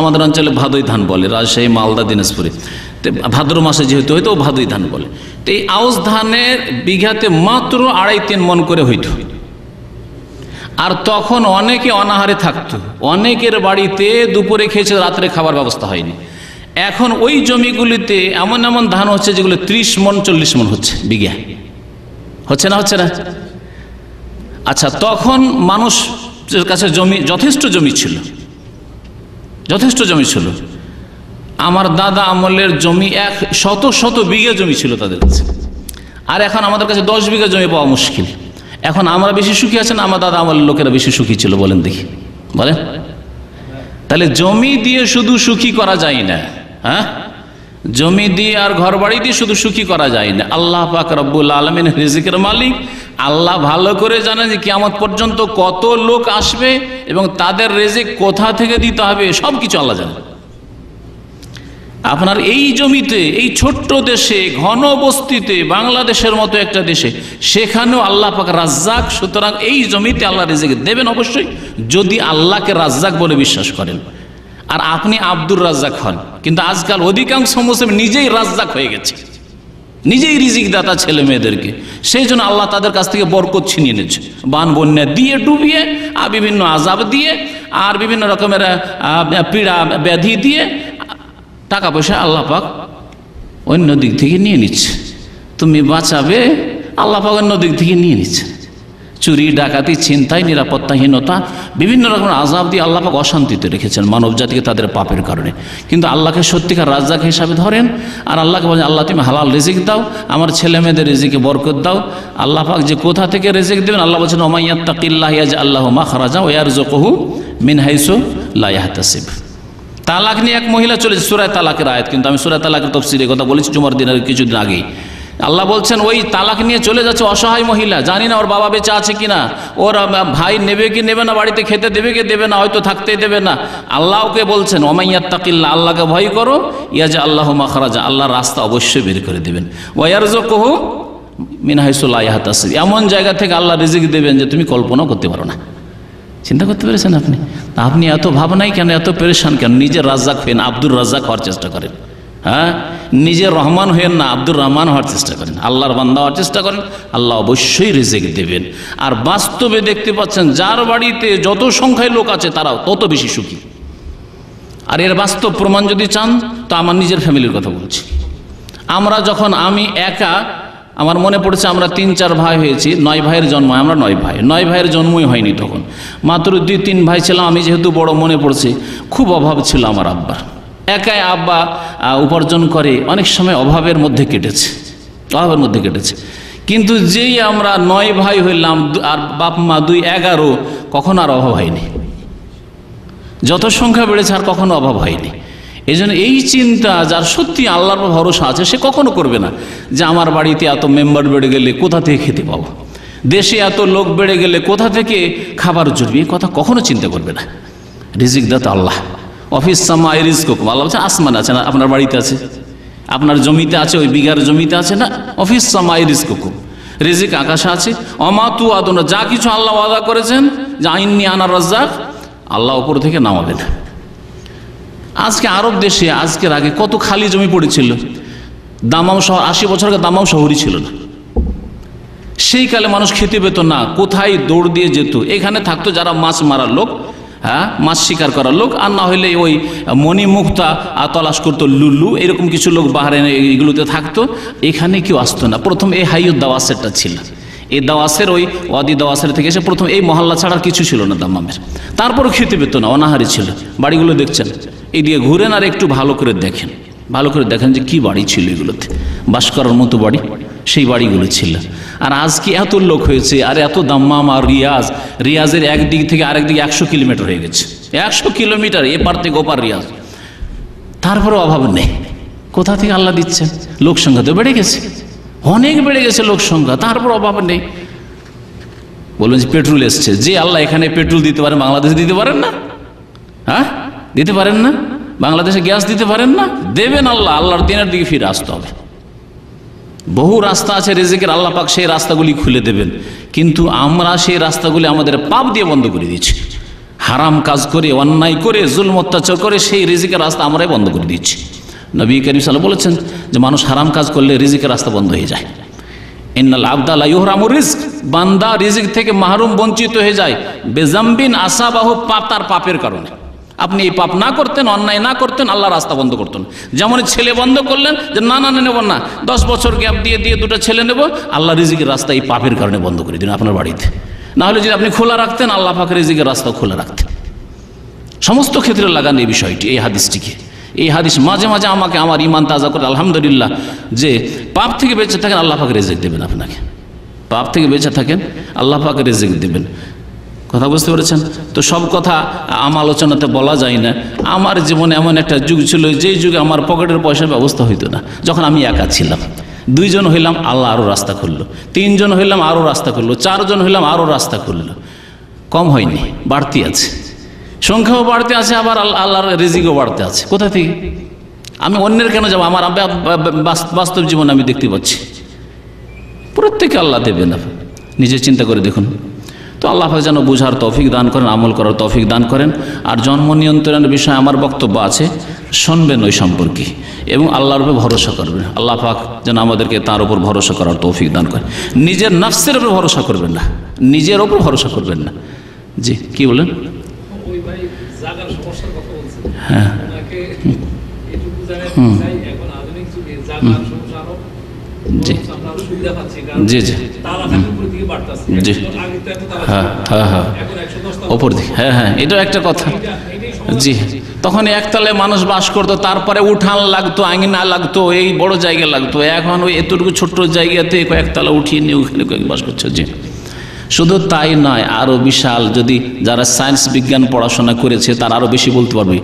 Speaker 5: আমাদের অঞ্চলে ভাদই ধান বলে, রাজশাহী, মালদা, দিনাজপুরে ভাদ্র মাসে যেহেতু হয়তো ভাদই ধান বলে। তো এই আউশ ধানের বিঘাতে মাত্র 2.5-3 মণ করে হইত। আর তখন অনেকে অনাহারে থাকতো, অনেকের বাড়িতে দুপুরে খেয়েছে, রাত্রে খাবার ব্যবস্থা হয়নি। এখন ওই জমিগুলিতে এমন এমন ধান হচ্ছে যেগুলো 30 মণ 40 মণ হচ্ছে বিঘা। হচ্ছে না? হচ্ছে না? আচ্ছা, তখন মানুষের কাছে জমি যথেষ্ট জমি ছিল, যথেষ্ট জমি ছিল। আমার দাদা আমলের জমি 100 বিঘা জমি ছিল তাদের কাছে। আর এখন আমাদের কাছে 10 বিঘা জমি পাওয়া মুশকিল। এখন আমরা বেশি সুখী আছেন, আমার দাদা আমলের লোকেরা বেশি সুখী ছিল? বলেন দেখি, বলেন। তাহলে জমি দিয়ে শুধু সুখী করা যায় না, হ্যাঁ? জমি দিয়ে আর ঘর বাড়ি দিয়ে শুধু সুখী করা যায় না। আল্লাহ পাক রব্বুল আলামিন রিজিকের মালিক, আল্লাহ ভালো করে জানেন যে কিয়ামত পর্যন্ত কত লোক আসবে এবং তাদের রিজিক কোথা থেকে দিতে হবে, সব কিছু আল্লাহ জানেন। আপনার এই জমিতে, এই ছোট্ট দেশে, ঘন বস্তিতে, বাংলাদেশের মতো একটা দেশে, সেখানেও আল্লাহ পাক রাজ্জাক। সুতরাং এই জমিতে আল্লাহ রিজিক দেবেন অবশ্যই, যদি আল্লাহকে রাজ্জাক বলে বিশ্বাস করেন আর আপনি আব্দুর রাজ্জাক হন। কিন্তু আজকাল অধিকাংশ মুসলিম নিজেই রাজ্জাক হয়ে গেছে, নিজেই রিজিক দাতা ছেলে মেয়েদেরকে। সেই জন্য আল্লাহ তাদের কাছ থেকে বরকত ছিনিয়ে নিচ্ছে, বান বন্যা দিয়ে ডুবিয়ে, আর বিভিন্ন আযাব দিয়ে, আর বিভিন্ন রকমের পীড়া ব্যাধি দিয়ে টাকা পয়সা আল্লাহ পাক অন্য দিক থেকে নিয়ে নিচ্ছে। তুমি বাঁচাবে, আল্লাহ পাক অন্য দিক থেকে নিয়ে নিচ্ছে। চুরি, ডাকাতি, ছিনতাই, নিরাপত্তাহীনতা, বিভিন্ন রকমের আযাব দিয়ে আল্লাহ পাক অশান্তিতে রেখেছেন মানব জাতিকে তাদের পাপের কারণে। কিন্তু আল্লাহকে সত্যিকার রাজ্জাক হিসাবে ধরেন আর আল্লাহকে বলেন, আল্লাহ তুমি হালাল রিজিক দাও, আমার ছেলে মেয়েদের রিজিকে বরকত দাও। আল্লাহ পাক যে কোথা থেকে রিজিক দেবেন, আল্লাহ বলছেন ওমান ইয়াত্তাকিল্লাহ ইয়াজআল লাহু মাখরাজা ওয়া ইয়ারযুকুহু মিন হাইসু লা ইয়াহতাসিব। তালাক নিয়ে এক মহিলা চলেছে, সূরা তালাকের আয়াত, কিন্তু আমি সূরা তালাকের তাফসীরে কথা বলেছি জুমার দিনের কিছুদিন আগেই। আল্লাহ বলছেন ওই তালাক নিয়ে চলে যাচ্ছে অসহায় মহিলা, জানি না ওর বাবা বেঁচে আছে কিনা, ওর ভাই নেবে কি নেবে না, বাড়িতে খেতে দেবে কি দেবে না, হয়তো থাকতেই দেবে না। আল্লাহ ওকে বলছেন ওমান ইয়াত্তাকিল্লাহ, আল্লাহকে ভয় করো, ইয়াজআল লাহু মাখরাজা, আল্লাহ রাস্তা অবশ্যই বের করে দেবেন, ওয়া ইয়ারযুকুহু মিন হাইসু লা ইয়াহতাসিব, এমন জায়গা থেকে আল্লাহ রিজিক দেবেন যে তুমি কল্পনাও করতে পারো না। চিন্তা করতে পেরেছেন আপনি? আপনি এত ভাবনাই কেন, এত পেরেশান কেন? নিজের রাজ্জাক হয়েন, আব্দুর রাজ্জাক হওয়ার চেষ্টা করেন। হ্যাঁ, নিজের রহমান হয়েন না, আব্দুর রহমান হওয়ার চেষ্টা করেন, আল্লাহর বান্দা হওয়ার চেষ্টা করেন, আল্লাহ অবশ্যই রিজিক দেবেন। আর বাস্তবে দেখতে পাচ্ছেন যার বাড়িতে যত সংখ্যায় লোক আছে তারাও তত বেশি সুখী। আর এর বাস্তব প্রমাণ যদি চান তো আমার নিজের ফ্যামিলির কথা বলছি। আমরা যখন, আমি একা, আমার মনে পড়েছে আমরা 3-4 ভাই হয়েছি, 9 ভাইয়ের জন্ম, আমরা 9 ভাই, 9 ভাইয়ের জন্মই হয়নি তখন, মাত্র 2-3 ভাই ছিলাম। আমি যেহেতু বড়, মনে পড়ছে খুব অভাব ছিল আমার আব্বার। একাই আব্বা উপার্জন করে, অনেক সময় অভাবের মধ্যে কেটেছে, অভাবের মধ্যে কেটেছে। কিন্তু যেই আমরা 9 ভাই হইলাম আর বাপ মা 2-11, কখনো আর অভাব হয়নি। যত সংখ্যা বেড়েছে আর কখনো অভাব হয়নি। এই জন্য এই চিন্তা যার সত্যি আল্লাহর ভরসা আছে সে কখনো করবে না যে আমার বাড়িতে এত মেম্বার বেড়ে গেলে কোথা থেকে খেতে পাবো। দেশে এত লোক বেড়ে গেলে কোথা থেকে খাবার জুটবে, এই কথা কখনো চিন্তা করবে না। রিজিক দাতা আল্লাহ। অফিস সামাই রিজকুকুম, আল্লাহ বলছে আসমান আছে না, আপনার বাড়িতে আছে, আপনার জমিতে আছে, ওই বিঘার জমিতে আছে না, অফিস সামাই রিজকুকুম, রিজিক আকাশে আছে। অমাতু আদনা, যা কিছু আল্লাহ ওয়াদা করেছেন যে আইন্নি আনা রাজ্জাক, আল্লাহ উপর থেকে নামাবেন। আজকে আরব দেশে আজকের আগে কত খালি জমি পড়েছিল, দামাম শহর 80 বছর আগে দামাম শহরই ছিল না। সেই কালে মানুষ খেতে পেত না, কোথায় দৌড় দিয়ে যেত, এখানে থাকতো যারা মাছ মারার লোক, হ্যাঁ মাছ শিকার করার লোক, আর না হইলে ওই মণিমুক্তা তলাশ করতো লুল্লু, এরকম কিছু লোক বাহারেন এগুলোতে থাকতো। এখানে কেউ আসতো না। প্রথম এই হাইয়ুদ দাওয়াসেরটা ছিল, এই দাওয়াসের ওই ওয়াদি দাওয়াসের থেকে এসে প্রথম এই মহল্লা ছাড়ার কিছু ছিল না দাম্মামের। তারপরও খেতে পেত না, অনাহারি ছিল। বাড়িগুলো দেখছেন, এই দিয়ে ঘুরেন আর একটু ভালো করে দেখেন, ভালো করে দেখেন যে কি বাড়ি ছিল এগুলোতে, বাস করার মতো বাড়ি, সেই বাড়িগুলো ছিল। আর আজকে এত লোক হয়েছে, আর এত দাম্মাম আর রিয়াজের একদিক থেকে আরেক দিকে 100 কিলোমিটার হয়ে গেছে, 100 কিলোমিটার এপার থেকে ওপার রিয়াজ। তারপরে অভাব নেই, কোথা থেকে আল্লাহ দিচ্ছেন? লোক সংখ্যা তো বেড়ে গেছে, অনেক বেড়ে গেছে লোক সংখ্যা, তারপর অভাব নেই। বলুন যে পেট্রোল এসছে, যে আল্লাহ এখানে পেট্রোল দিতে পারেন বাংলাদেশে দিতে পারেন না? হ্যাঁ দিতে পারেন না? বাংলাদেশে গ্যাস দিতে পারেন না? দেবেন আল্লাহ, আল্লাহর দিনের দিকে ফিরে আসতে হবে। বহু রাস্তা আছে রিজিকের, আল্লাহ পাক সেই রাস্তাগুলি খুলে দেবেন, কিন্তু আমরা সেই রাস্তাগুলি আমাদের পাপ দিয়ে বন্ধ করে দিচ্ছি। হারাম কাজ করে, অন্যায় করে, জুলম অত্যাচার করে সেই রিজিকের রাস্তা আমরাই বন্ধ করে দিচ্ছি। নবী করিম সাল্লাল্লাহু আলাইহি ওয়াসাল্লাম বলেছেন যে মানুষ হারাম কাজ করলে রিজিকের রাস্তা বন্ধ হয়ে যায়। ইন্নাল আবদা লা ইউহরামু রিজক, বান্দা রিজিক থেকে মাহরুম বঞ্চিত হয়ে যায় বেজাম্বিন আসাবাহু, তার পাপের কারণে। আপনি এই পাপ না করতেন, অন্যায় না করতেন, আল্লাহ রাস্তা বন্ধ করতেন। যেমন ছেলে বন্ধ করলেন যে না নেব না, 10 বছর গ্যাপ দিয়ে 2টা ছেলে নেব, আল্লাহ রিজিকের রাস্তা এই পাপের কারণে বন্ধ করে দিন আপনার বাড়িতে। না হলে যদি আপনি খোলা রাখতেন, আল্লাহ পাকের রিজিকের রাস্তা খোলা রাখতেন। সমস্ত ক্ষেত্রে লাগান এই বিষয়টি, এই হাদিসটিকে। এই হাদিস মাঝে মাঝে আমাকে আমার ইমান তাজা করে, আলহামদুলিল্লাহ, যে পাপ থেকে বেঁচে থাকেন আল্লাহ পাকের রিজিক দেবেন আপনাকে, পাপ থেকে বেঁচে থাকেন আল্লাহ পাকের রিজিক দেবেন। কথা বুঝতে পেরেছেন? তো সব কথা আমার আলোচনাতে বলা যায় না। আমার জীবনে এমন একটা যুগ ছিল, যেই যুগে আমার পকেটের পয়সার ব্যবস্থা হইতো না। যখন আমি একা ছিলাম, 2 জন হইলাম, আল্লাহ আরও রাস্তা খুললো, 3 জন হইলাম, আরও রাস্তা খুললো, 4 জন হইলাম, আরও রাস্তা খুললো। কম হয়নি, বাড়তি আছে, সংখ্যাও বাড়তে আছে, আবার আল্লাহর রিজিকও বাড়তে আছে। কোথা থেকে? আমি অন্যের কেন যাবো? আমার বাস্তব জীবনে আমি দেখতে পাচ্ছি প্রত্যেকে আল্লাহ দেবেন। নিজে চিন্তা করে দেখুন। তো আল্লাহ পাক যেন বুঝার তৌফিক দান করেন, আমল করার তৌফিক দান করেন। আর জন্ম নিয়ন্ত্রণের বিষয়ে আমার বক্তব্য আছে, শুনবেন ওই সম্পর্কে, এবং আল্লাহর উপর ভরসা করবেন। আল্লাহ পাক যেন আমাদেরকে তার উপর ভরসা করার তৌফিক দান করেন। নিজের নফসের উপর ভরসা করবেন না, নিজের উপর ভরসা করবেন না। জি, কি বলেন? হ্যাঁ, জি জি জি জি, হ্যাঁ হ্যাঁ হ্যাঁ, ওপর দিকে, হ্যাঁ হ্যাঁ, এটাও একটা কথা। জি, তখন একতলায় মানুষ বাস করতো, তারপরে উঠান লাগতো, আঙিনা লাগতো, এই বড় জায়গা লাগতো। এখন ওই এতটুকু ছোট্ট জায়গাতে কয়েকতলা উঠিয়ে নিয়ে ওখানে কয়েক বাস করছে। জি, শুধু তাই নয়, আরও বিশাল, যদি যারা সায়েন্স বিজ্ঞান পড়াশোনা করেছে তারা আরও বেশি বলতে পারবে।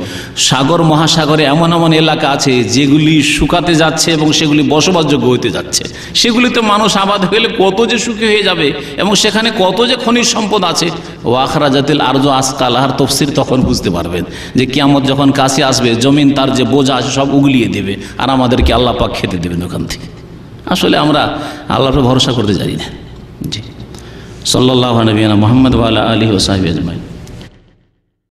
Speaker 5: সাগর মহাসাগরে এমন এমন এলাকা আছে যেগুলি শুকাতে যাচ্ছে এবং সেগুলি বসবাসযোগ্য হতে যাচ্ছে। সেগুলিতে মানুষ আবাদ হলে কত যে সুখী হয়ে যাবে, এবং সেখানে কত যে খনিজ সম্পদ আছে। ও আখরাজাতিল আরজু আসকালাহার তফসির তখন বুঝতে পারবেন যে কিয়ামত যখন কাছে আসবে, জমিন তার যে বোঝা আছে সব উগলিয়ে দেবে, আর আমাদেরকে আল্লাহ পাক খেতে দেবেন ওখান থেকে। আসলে আমরা আল্লাহর উপর ভরসা করতে জানি না। জি, সাল্লাল্লাহু আলাইহি ওয়া সাল্লাম, মুহাম্মদ ওয়া আলা আলিহি ওয়া সাহবিহি আজমাইন।